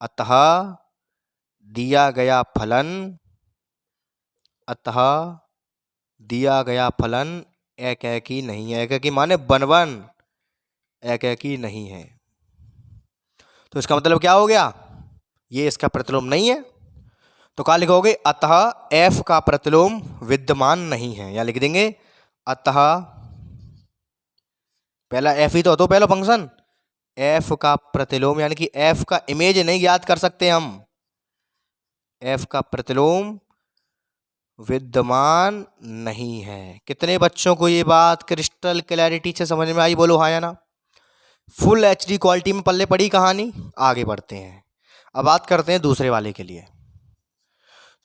अतः दिया गया फलन, अतः दिया गया फलन एकैकी नहीं है। एकैकी माने 1 1, एकैकी नहीं है। तो इसका मतलब क्या हो गया, ये इसका प्रतिलोम नहीं है। तो क्या लिखोगे, अतः f का प्रतिलोम विद्यमान नहीं है, या लिख देंगे अतः, पहला f ही तो पहला फंक्शन, f का प्रतिलोम, यानी कि f का इमेज नहीं ज्ञात कर सकते हम, f का प्रतिलोम विद्यमान नहीं है। कितने बच्चों को ये बात क्रिस्टल क्लैरिटी से समझ में आई, बोलो हाँ या ना। फुल HD क्वालिटी में पल्ले पड़ी कहानी। आगे बढ़ते हैं, अब बात करते हैं दूसरे वाले के लिए।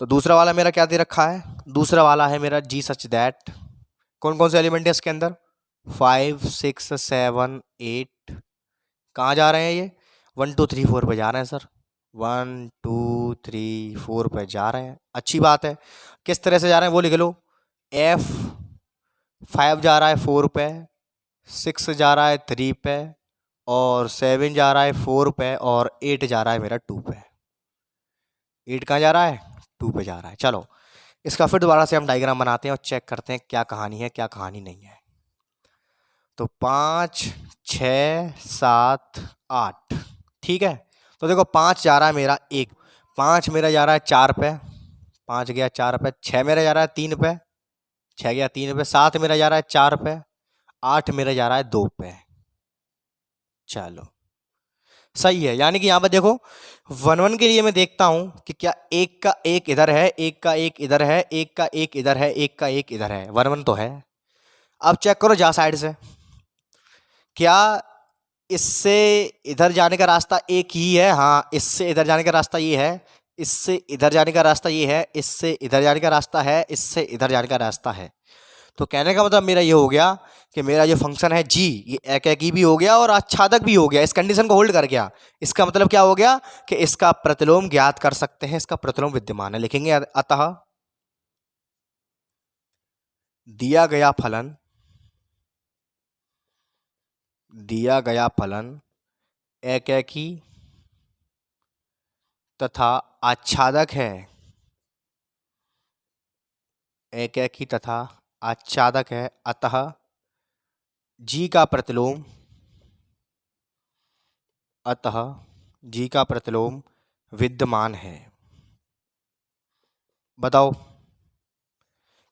तो दूसरा वाला मेरा क्या दे रखा है, दूसरा वाला है मेरा जी सच दैट, कौन कौन से एलिमेंट है इसके अंदर, 5 6 7 8, कहाँ जा रहे हैं ये, 1 2 3 4 पे जा रहे हैं सर, 1 2 3 4 पे जा रहे हैं, अच्छी बात है। किस तरह से जा रहे हैं वो लिख लो, एफ 5 जा रहा है 4 पे, 6 जा रहा है 3 पे, और 7 जा रहा है 4 पे, और 8 जा रहा है मेरा 2 पे। 8 कहाँ जा रहा है, 2 पे जा रहा है। चलो इसका फिर दोबारा से हम डायग्राम बनाते हैं और चेक करते हैं क्या कहानी है क्या कहानी नहीं है। तो 5 6 7 8, ठीक है। तो देखो 5 जा रहा है मेरा 1, 5 मेरा जा रहा है 4 पे, 5 गया 4 पे, 6 मेरा जा रहा है 3 पे, 6 गया 3 पे, 7 मेरा जा रहा है 4 पे, 8 मेरा जा रहा है 2 पे। चलो सही है। यानी कि यहाँ पे देखो 1 1 के लिए मैं देखता हूं कि क्या एक का एक इधर है, एक का एक इधर है, एक का एक इधर है, एक का एक इधर है, 1 1 तो है। अब चेक करो जा साइड से, क्या इससे इधर जाने का रास्ता एक ही है? हाँ, इससे इधर जाने का रास्ता ये है, इससे इधर जाने का रास्ता ये है, इससे इधर जाने का रास्ता है, इससे इधर जाने का रास्ता है। तो कहने का मतलब मेरा ये हो गया कि मेरा जो फंक्शन है जी, ये एकेकी भी हो गया और आच्छादक भी हो गया, इस कंडीशन को होल्ड कर गया। इसका मतलब क्या हो गया कि इसका प्रतिलोम ज्ञात कर सकते हैं, इसका प्रतिलोम विद्यमान है। लिखेंगे अतः दिया गया फलन एकेकी तथा आच्छादक है, एकेकी तथा आच्छादक है, अतः जी का प्रतिलोम, अतः जी का प्रतिलोम विद्यमान है। बताओ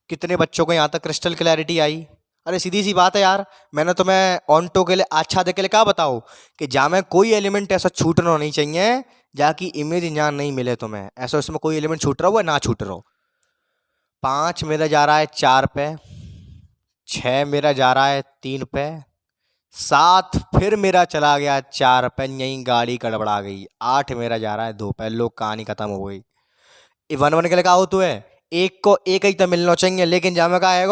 कितने बच्चों को यहाँ तक क्रिस्टल क्लैरिटी आई? अरे सीधी सी बात है यार, मैंने तुम्हें ऑन्टो के लिए आच्छादक के लिए क्या बताओ कि जा में कोई एलिमेंट ऐसा छूटना नहीं चाहिए जाकि इमेज यहाँ नहीं मिले तुम्हें, ऐसा उसमें कोई एलिमेंट छूट रहा हो या ना छूट रहा हो। 5 मेरा जा रहा है 4 पे, 6 मेरा जा रहा है 3 पे, 7 फिर मेरा चला गया 4 पे, यहीं गाड़ी गड़बड़ा गई, 8 मेरा जा रहा है 2 पे, लोग कहानी खत्म हो गई। 1 1 के लिए क्या होता है, एक को एक ही तो मिलना चाहिए, लेकिन जहाँ में क्या है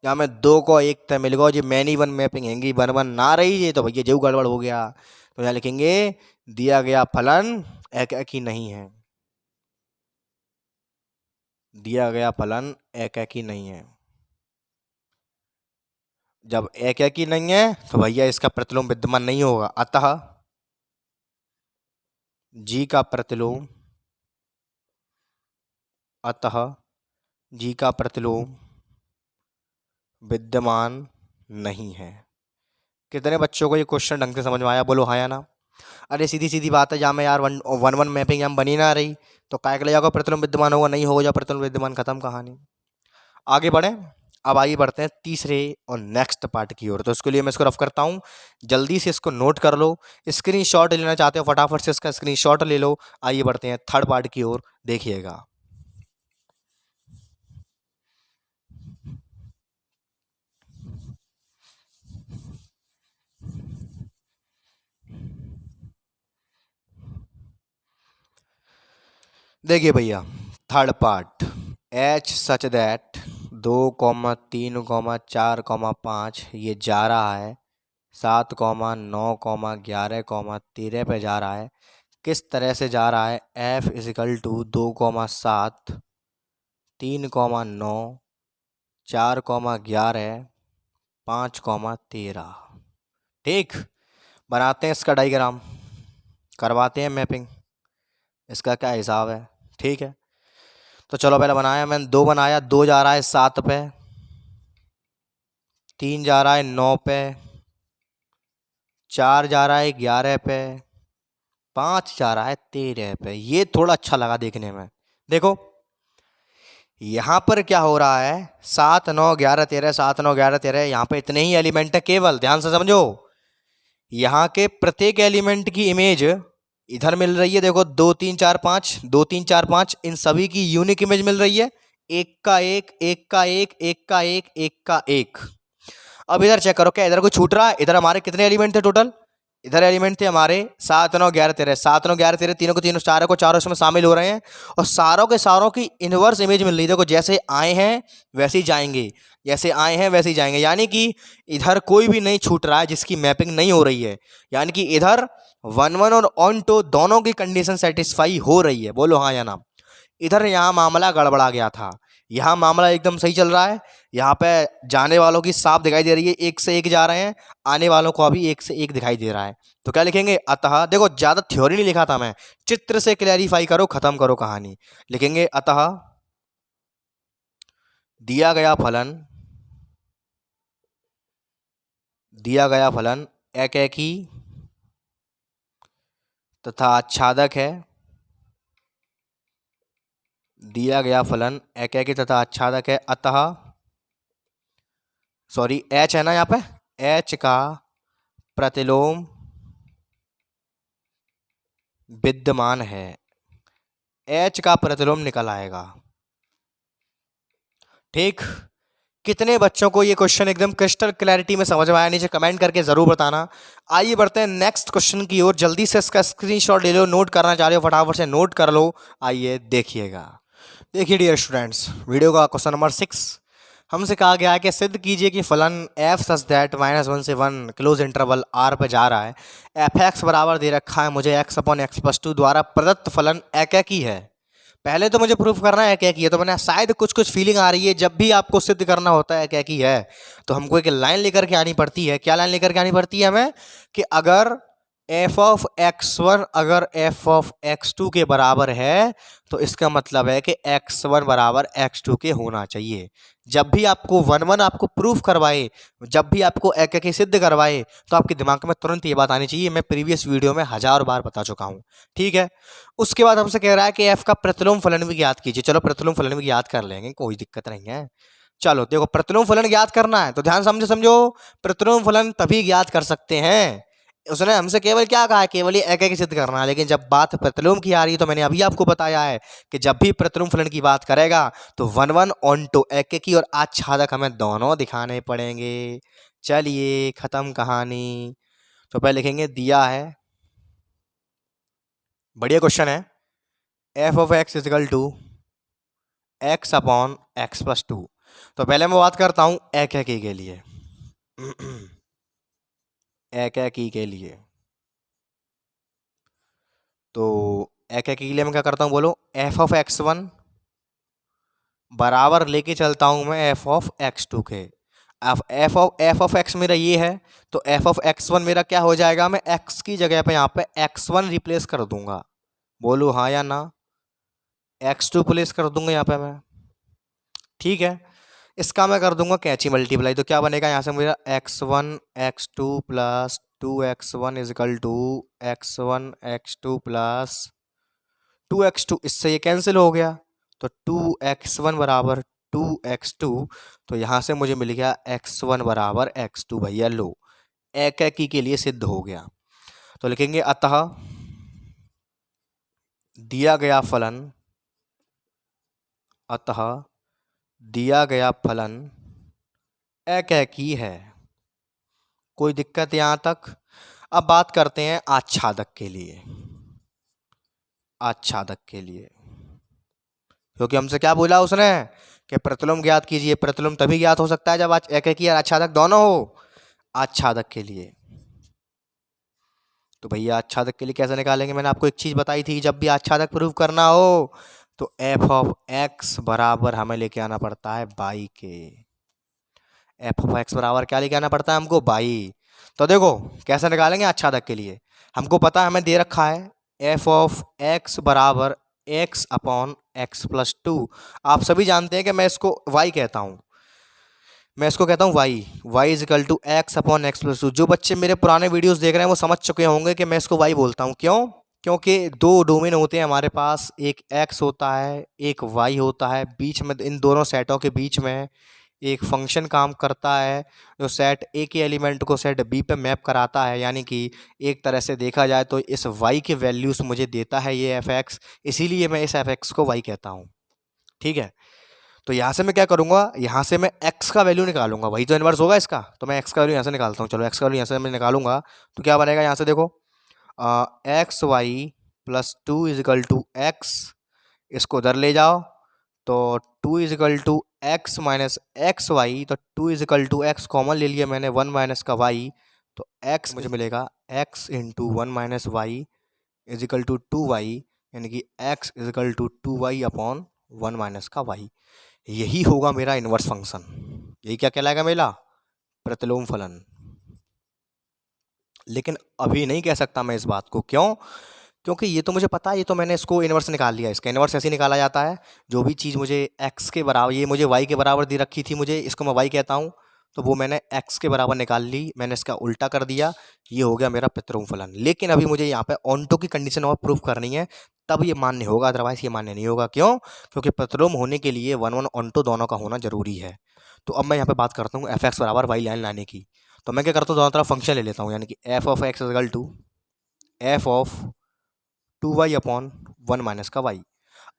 जहाँ में 2 को एक तो मिल गो जी, मैनी 1 मैपिंग हैंगी 1 1 ना रही जी, तो भैया जो गड़बड़ हो गया। तो यहाँ लिखेंगे दिया गया फलन एक एक ही नहीं है, दिया गया फलन एक एक ही नहीं है। जब एक एक ही नहीं है तो भैया इसका प्रतिलोम विद्यमान नहीं होगा, अतः जी का प्रतिलोम, अतः जी का प्रतिलोम विद्यमान नहीं है। कितने बच्चों को ये क्वेश्चन ढंग से समझ में आया? बोलो हाँ या ना। अरे सीधी सीधी बात है, जहाँ में यार 1 1 मैपिंग हम बनी ना रही तो काय के लिए जाओगे प्रतिलोम विद्यमान होगा, नहीं होगा, जब प्रतिलोम विद्यमान, खत्म कहानी। आगे बढ़े। अब आइए बढ़ते हैं तीसरे और नेक्स्ट पार्ट की ओर। तो इसके लिए मैं इसको रफ करता हूँ, जल्दी से इसको नोट कर लो, स्क्रीनशॉट लेना चाहते हो फटाफट से इसका स्क्रीनशॉट ले लो। आइए बढ़ते हैं थर्ड पार्ट की ओर, देखिएगा। देखिए भैया, third part, H such that 2,3,4,5 ये जा रहा है 7,9,11,13 पे जा रहा है। किस तरह से जा रहा है? F equal to 2,7, 3,9, 4,11, 5,13। ठीक, बनाते हैं इसका डायग्राम, करवाते हैं मैपिंग, इसका क्या हिसाब है। ठीक है, तो चलो पहले बनाया मैंने, 2 बनाया, 2 जा रहा है 7 पे, 3 जा रहा है 9 पे, 4 जा रहा है 11 पे, 5 जा रहा है 13 पे। ये थोड़ा अच्छा लगा देखने में। देखो यहाँ पर क्या हो रहा है, 7 9 11 13, 7 9 11 13, यहाँ पे इतने ही एलिमेंट है केवल, ध्यान से समझो। यहाँ के प्रत्येक एलिमेंट की इमेज इधर मिल रही है, देखो 2 3 4 5, 2 3 4 5, इन सभी की यूनिक इमेज मिल रही है, एक का एक, एक का एक, एक का एक, एक का एक। अब इधर चेक करो, क्या इधर कोई छूट रहा है? इधर हमारे कितने एलिमेंट थे टोटल? इधर एलिमेंट थे हमारे 7 9 11 13, 7 9 11 13, तीनों को तीनों, चारों को चारों इसमें शामिल हो रहे हैं, और सारों के सारों की इनवर्स इमेज मिल रही है। देखो जैसे आए हैं वैसे ही जाएंगे, जैसे आए हैं वैसे ही जाएंगे, यानी कि इधर कोई भी नहीं छूट रहा है जिसकी मैपिंग नहीं हो रही है, यानी कि इधर 1 1 और ऑन टू दोनों की कंडीशन सेटिस्फाई हो रही है। बोलो हाँ या ना। इधर यहाँ मामला गड़बड़ा गया था, यहाँ मामला एकदम सही चल रहा है। यहाँ पे जाने वालों की साफ दिखाई दे रही है, एक से एक जा रहे हैं, आने वालों को अभी एक से एक दिखाई दे रहा है। तो क्या लिखेंगे? अतः, देखो ज्यादा थ्योरी नहीं लिखा था मैं, चित्र से क्लैरिफाई करो, खत्म करो कहानी। लिखेंगे अतः दिया गया फलन, दिया गया फलन एक एक ही तथा आच्छादक है, दिया गया फलन एक एक ही तथा आच्छादक है, अतः, सॉरी एच है ना यहाँ पे, एच का प्रतिलोम विद्यमान है, H का प्रतिलोम निकल आएगा। ठीक, कितने बच्चों को ये क्वेश्चन एकदम क्रिस्टल क्लैरिटी में समझ में आया, नीचे कमेंट करके जरूर बताना। आइए बढ़ते हैं नेक्स्ट क्वेश्चन की ओर। जल्दी से इसका स्क्रीनशॉट ले लो, नोट करना चाह रहे हो फटाफट से नोट कर लो। आइए देखिएगा। देखिए डियर स्टूडेंट्स, वीडियो का क्वेश्चन नंबर 6 हमसे कहा गया है कि सिद्ध कीजिए कि फलन f सच दैट -1 से 1 क्लोज इंटरवल r पे जा रहा है, f(x) बराबर दे रखा है मुझे x/x+2 द्वारा प्रदत्त फलन एकेकी है। पहले तो मुझे प्रूफ करना है एकेकी है, तो मैंने शायद कुछ फीलिंग आ रही है जब भी आपको सिद्ध करना होता है एकेकी है तो हमको एक लाइन लेकर के आनी पड़ती है। क्या लाइन लेकर के आनी पड़ती है हमें कि अगर f(x1) अगर f(x2) के बराबर है तो इसका मतलब है कि x1 बराबर x2 के होना चाहिए। जब भी आपको 1-1 आपको प्रूफ करवाए, जब भी आपको एकेकी सिद्ध करवाए तो आपके दिमाग में तुरंत ये बात आनी चाहिए। मैं प्रीवियस वीडियो में 1000 बार बता चुका हूँ। ठीक है, उसके बाद हमसे कह रहा है कि f का प्रतिलोम फलन भी ज्ञात कीजिए। चलो प्रतिलोम फलन भी ज्ञात कर लेंगे, कोई दिक्कत नहीं है। चलो देखो, प्रतिलोम फलन ज्ञात करना है तो ध्यान समझो। प्रतिलोम फलन तभी ज्ञात कर सकते हैं, उसने हमसे केवल क्या कहा है, केवल ये एकेकी सिद्ध करना है। लेकिन जब बात प्रतिलोम की आ रही है तो मैंने अभी आपको बताया है कि जब भी प्रतिलोम फलन की बात करेगा तो 1-1 ऑनटू एकेकी और आच्छादक हमें दोनों दिखाने पड़ेंगे। चलिए खत्म कहानी। तो पहले लिखेंगे दिया है, बढ़िया क्वेश्चन है, f(x) इजिकल टू x/x+2। तो पहले मैं बात करता हूं एकेकी के लिए। एकेकी के लिए तो एकेकी के लिए मैं क्या करता हूं, बोलो f(x1) बराबर लेके चलता हूं मैं f(x2) के। अब f(x) मेरा ये है तो f(x1) मेरा क्या हो जाएगा, मैं x की जगह पे यहाँ पे x1 रिप्लेस कर दूंगा। बोलो हाँ या ना, x2 प्लेस कर दूंगा यहाँ पे मैं। ठीक है, इसका मैं कर दूंगा कैची मल्टीप्लाई, तो क्या बनेगा यहाँ से मेरा x1 x2 plus 2x1 is equal to x1 x2 plus 2x2। इससे ये कैंसिल हो गया तो 2x1 बराबर 2x2। तो यहाँ से मुझे मिल गया x1 बराबर x2। भैया लो, एकेकी के लिए सिद्ध हो गया। तो लिखेंगे अतः दिया गया फलन, अतः दिया गया फलन एकेकी है। कोई दिक्कत यहाँ तक? अब बात करते हैं आच्छादक के लिए। आच्छादक के लिए क्योंकि हमसे क्या बोला उसने कि प्रतिलोम ज्ञात कीजिए। प्रतिलोम तभी ज्ञात हो सकता है जब एकेकी और आच्छादक दोनों हो। आच्छादक के लिए तो भैया आच्छादक के लिए कैसे निकालेंगे, मैंने आपको एक चीज बताई थी, जब भी आच्छादक प्रूव करना हो तो f(x) बराबर हमें लेके आना पड़ता है y के। f(x) बराबर क्या लेके आना पड़ता है हमको, y। तो देखो कैसे निकालेंगे आच्छादक के लिए। हमको पता है, हमें दे रखा है f(x) बराबर x/x+2। आप सभी जानते हैं कि मैं इसको y कहता हूँ, मैं इसको कहता हूँ y इजिकल टू x/x+2। जो बच्चे मेरे पुराने वीडियोस देख रहे हैं वो समझ चुके होंगे कि मैं इसको y बोलता हूँ। क्यों? क्योंकि दो डोमेन होते हैं हमारे पास, एक x होता है एक y होता है। बीच में इन दोनों सेटों के बीच में एक फंक्शन काम करता है जो सेट a के एलिमेंट को सेट b पे मैप कराता है। यानी कि एक तरह से देखा जाए तो इस y के वैल्यूज मुझे देता है ये f(x), इसीलिए मैं इस f(x) को y कहता हूँ। ठीक है, तो यहाँ से मैं क्या करूँगा, यहाँ से मैं x का वैल्यू निकालूंगा, वही तो इन्वर्स होगा इसका। तो मैं x का वैल्यू यहाँ से निकालता हूँ। चलो x का वैल्यू यहाँ से मैं निकालूंगा तो क्या बनेगा, यहाँ से देखो xy+2 इजिकल टू x, इसको उधर ले जाओ तो 2 equal to x minus X Y. तो 2 इजिकल टू एक्स कॉमन ले लिया मैंने, 1 माइनस का y, तो x मुझे मिलेगा x into 1 minus Y equal to 2y, यानी कि x equal to 2y upon 1 minus का y। यही होगा मेरा इनवर्स फंक्शन। यही क्या कहलाएगा मेरा प्रतिलोम फलन। लेकिन अभी नहीं कह सकता मैं इस बात को, क्यों? क्योंकि ये तो मुझे पता है, ये तो मैंने इसको इनवर्स निकाल लिया। इसका इनवर्स ऐसे निकाला जाता है, जो भी चीज़ मुझे x के बराबर, ये मुझे y के बराबर दी रखी थी, मुझे इसको मैं y कहता हूँ, तो वो मैंने x के बराबर निकाल ली, मैंने इसका उल्टा कर दिया, ये हो गया मेरा प्रतिलोम फलन। लेकिन अभी मुझे यहाँ पे ऑनटो की कंडीशन और प्रूफ करनी है, तब ये मान्य होगा, अदरवाइज ये मान्य नहीं होगा। क्यों? क्योंकि प्रतिलोम होने के लिए 1-1 ऑनटो दोनों का होना जरूरी है। तो अब मैं यहाँ पे बात करता हूँ f(x) बराबर y लाइन लाने की। तो मैं क्या करता हूँ, दोनों तरफ फंक्शन ले लेता हूँ, यानी कि f(x) equal to f(x) 2y upon 1 minus का y।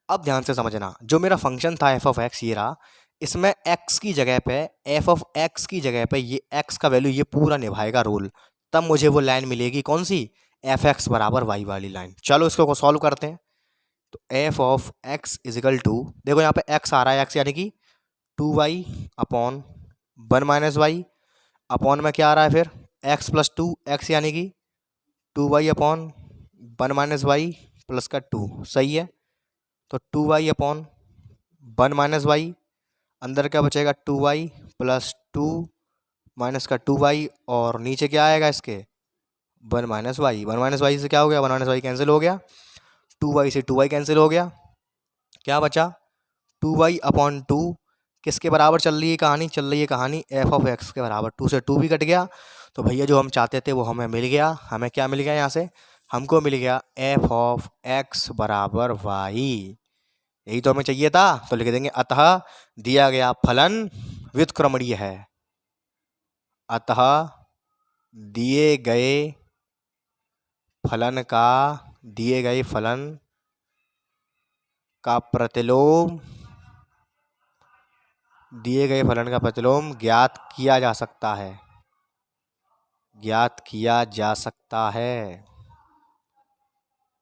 अब ध्यान से समझना, जो मेरा फंक्शन था एफ ऑफ एक्स ये रहा, इसमें x की जगह पे, एफ ऑफ एक्स की जगह पे ये x का वैल्यू ये पूरा निभाएगा रोल, तब मुझे वो लाइन मिलेगी कौन सी, एफ एक्स बराबर वाई वाली लाइन। चलो इसको सॉल्व करते हैं। तो F of X equal to, देखो यहाँ पे x आ रहा है, x यानी कि 2y upon 1 minus Y, upon में क्या आ रहा है फिर x प्लस 2, x यानी कि 2y upon 1 minus Y plus का 2, सही है। तो 2y अपॉन 1 माइनस वाई, अंदर क्या बचेगा 2y प्लस 2 माइनस का 2y, और नीचे क्या आएगा इसके 1 माइनस वाई। 1 माइनस वाई से क्या हो गया, 1 माइनस वाई कैंसिल हो गया, 2y से 2y कैंसिल हो गया, क्या बचा 2y अपॉन 2, किसके बराबर चल रही है कहानी, चल रही है कहानी एफ ऑफ एक्स के बराबर, 2 से 2 भी कट गया। तो भैया जो हम चाहते थे वो हमें मिल गया। हमें क्या मिल गया यहाँ से, हमको मिल गया एफ ऑफ एक्स बराबर वाई। यही तो हमें चाहिए था। तो लिख देंगे अतः दिया गया फलन व्युत्क्रमणीय है, अतः दिए गए फलन का प्रतिलोम, दिए गए फलन का प्रतिलोम ज्ञात किया जा सकता है, ज्ञात किया जा सकता है।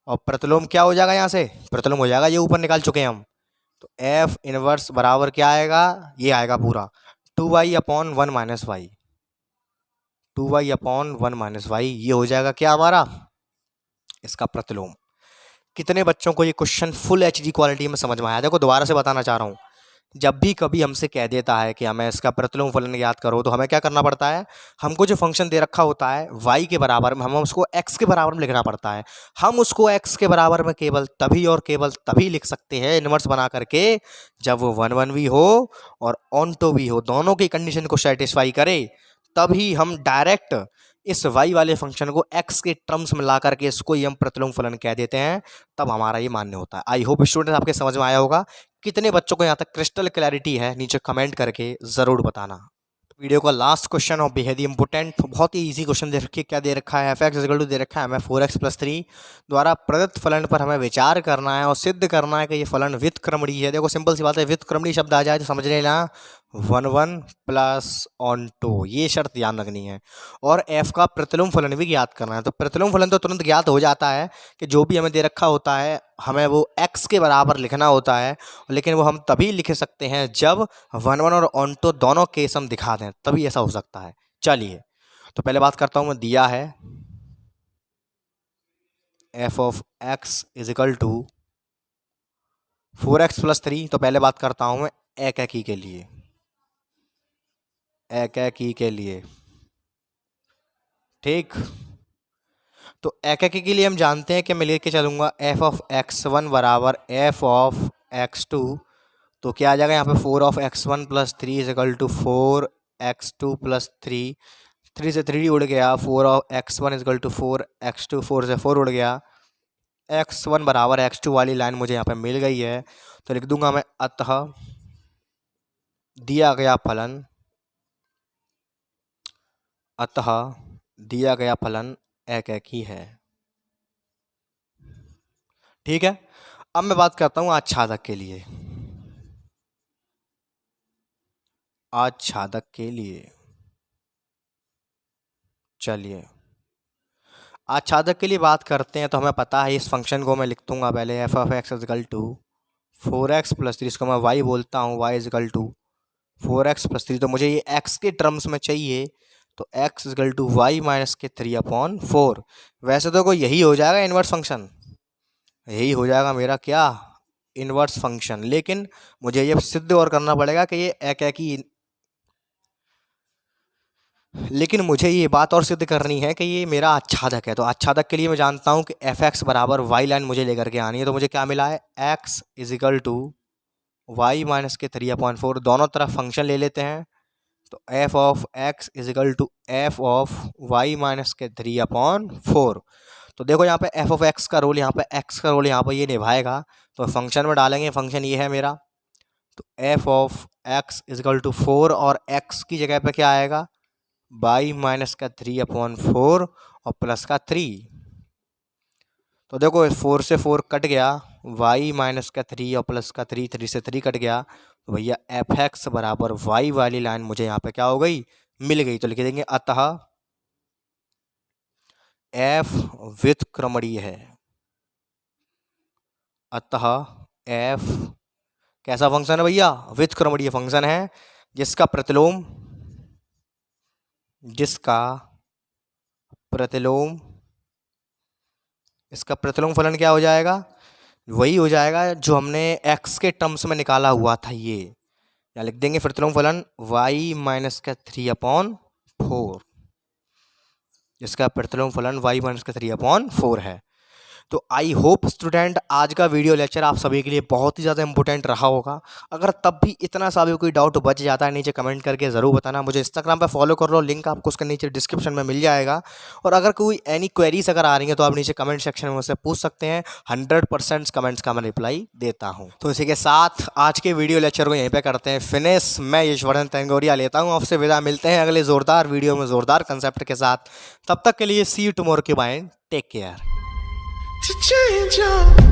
और प्रतिलोम क्या हो जाएगा, यहाँ से प्रतिलोम हो जाएगा, ये ऊपर निकाल चुके हैं हम। तो एफ इनवर्स बराबर क्या आएगा, ये आएगा पूरा 2y upon 1 minus Y, 2y upon 1 minus Y, ये हो जाएगा क्या हमारा, इसका प्रतिलोम। कितने बच्चों को ये क्वेश्चन फुल एचडी क्वालिटी में समझ में आया। देखो दोबारा से बताना चाह रहा हूँ, जब भी कभी हमसे कह देता है कि हमें इसका प्रतिलोम फलन याद करो, तो हमें क्या करना पड़ता है, हमको जो फंक्शन दे रखा होता है y के बराबर में, हमें उसको x के बराबर में लिखना पड़ता है। हम उसको x के बराबर में केवल तभी और केवल तभी लिख सकते हैं इन्वर्स बना करके, जब वो 1 भी हो और ऑनटो भी हो, दोनों की कंडीशन को सेटिस्फाई करे, तभी हम डायरेक्ट इस y वाले फंक्शन को x के टर्म्स में ला करके इसको ही हम प्रतिलोम फलन कह देते हैं, तब हमारा ये मान्य होता है। आई होप स्टूडेंट आपके समझ में आया होगा। कितने बच्चों को यहाँ तक क्रिस्टल क्लैरिटी है, नीचे कमेंट करके ज़रूर बताना। वीडियो का लास्ट क्वेश्चन और बेहद ही इंपॉर्टेंट, बहुत ही इजी क्वेश्चन दे रखिए। क्या दे रखा है, एफ एक्स इक्वल टू दे रखा है हमें 4x प्लस 3 द्वारा प्रदत्त फलन पर हमें विचार करना है और सिद्ध करना है कि ये फलन व्युत्क्रमणीय है। देखो सिंपल सी बात है, व्युत्क्रमणीय शब्द आ जाए तो समझ लेना 1 प्लस ऑनटो, ये शर्त ध्यान रखनी है। और f का प्रतिलोम फलन भी ज्ञात करना है। तो प्रतिलोम फलन तो तुरंत ज्ञात हो जाता है कि जो भी हमें दे रखा होता है हमें वो x के बराबर लिखना होता है, लेकिन वो हम तभी लिख सकते हैं जब 1 और ऑनटो दोनों केस हम दिखा दें, तभी ऐसा हो सकता है। चलिए तो पहले बात करता हूँ मैं, दिया है f of x is equal to 4x plus 3। तो पहले बात करता हूँ मैं एकाकी के लिए, एकाकी के लिए, ठीक। तो एकाकी के लिए हम जानते हैं कि मैं लेके चलूँगा f ऑफ x1 बराबर f ऑफ x2। तो क्या आ जाएगा यहाँ पे 4 of x1 plus 3 is equal to 4x2 plus 3, 3 से 3 उड़ गया, 4 of x1 is equal to 4x2, 4 से 4 उड़ गया, x1 बराबर x2 वाली लाइन मुझे यहाँ पे मिल गई है। तो लिख दूंगा मैं अतः दिया गया फलन, अतः दिया गया फलन एकाकी है, ठीक है। अब मैं बात करता हूँ आच्छादक के लिए, आच्छादक के लिए। चलिए आच्छादक के लिए बात करते हैं। तो हमें पता है इस फंक्शन को मैं लिख दूंगा पहले F of X equal to 4x plus 3, इसको मैं y बोलता हूँ, y is equal to 4x plus 3। तो मुझे ये x के टर्म्स में चाहिए, तो x equal to Y minus के 3/4। वैसे तो कोई यही हो जाएगा इन्वर्स फंक्शन, यही हो जाएगा मेरा क्या इन्वर्स फंक्शन, लेकिन मुझे ये सिद्ध और करना पड़ेगा कि ये एकाकी, लेकिन मुझे ये बात और सिद्ध करनी है कि ये मेरा आच्छादक है। तो आच्छादक के लिए मैं जानता हूँ कि एफ एक्स बराबर वाई लाइन मुझे लेकर के आनी है। तो मुझे क्या मिला है, X equal to Y minus के 3/4। दोनों तरफ फंक्शन ले लेते हैं, तो F of X equal to F of Y minus के 3/4। तो देखो यहाँ पे एफ ऑफ एक्स का रोल, यहाँ पे एक्स का रोल यहाँ पे ये निभाएगा। तो फंक्शन में डालेंगे, फंक्शन ये है मेरा, तो F of X equal to 4 और एक्स की जगह पे क्या आएगा, वाई माइनस का 3/4 और प्लस का 3। तो देखो 4 से 4 कट गया, y माइनस का 3 और प्लस का 3, 3 से 3 कट गया, तो भैया एफ एक्स बराबर y वाली लाइन मुझे यहाँ पे क्या हो गई, मिल गई। तो लिख देंगे अतः f व्युत्क्रमणीय है। अतः f कैसा फंक्शन है भैया, व्युत्क्रमणीय फंक्शन है जिसका प्रतिलोम इसका प्रतिलोम फलन क्या हो जाएगा, वही हो जाएगा जो हमने x के टर्म्स में निकाला हुआ था। ये या लिख देंगे प्रतिलोम फलन y माइनस का 3/4, जिसका प्रतिलोम फलन y माइनस का 3/4 है। तो आई होप स्टूडेंट आज का वीडियो लेक्चर आप सभी के लिए बहुत ही ज़्यादा इंपॉर्टेंट रहा होगा। अगर तब भी इतना सा भी कोई डाउट बच जाता है नीचे कमेंट करके ज़रूर बताना। मुझे इंस्टाग्राम पे फॉलो कर लो, लिंक आपको उसके नीचे डिस्क्रिप्शन में मिल जाएगा। और अगर कोई एनी क्वेरीज अगर आ रही है तो आप नीचे कमेंट सेक्शन में मुझसे पूछ सकते हैं। 100% कमेंट्स का मैं रिप्लाई देता हूँ। तो इसी के साथ आज के वीडियो लेक्चर को यहीं पर करते हैं फिनिश। मैं यशवर्धन तैंगोरिया लेता हूँ आपसे विदा। मिलते हैं अगले ज़ोरदार वीडियो में ज़ोरदार कंसेप्ट के साथ। तब तक के लिए सी यू टुमारो के bye, take care. To change your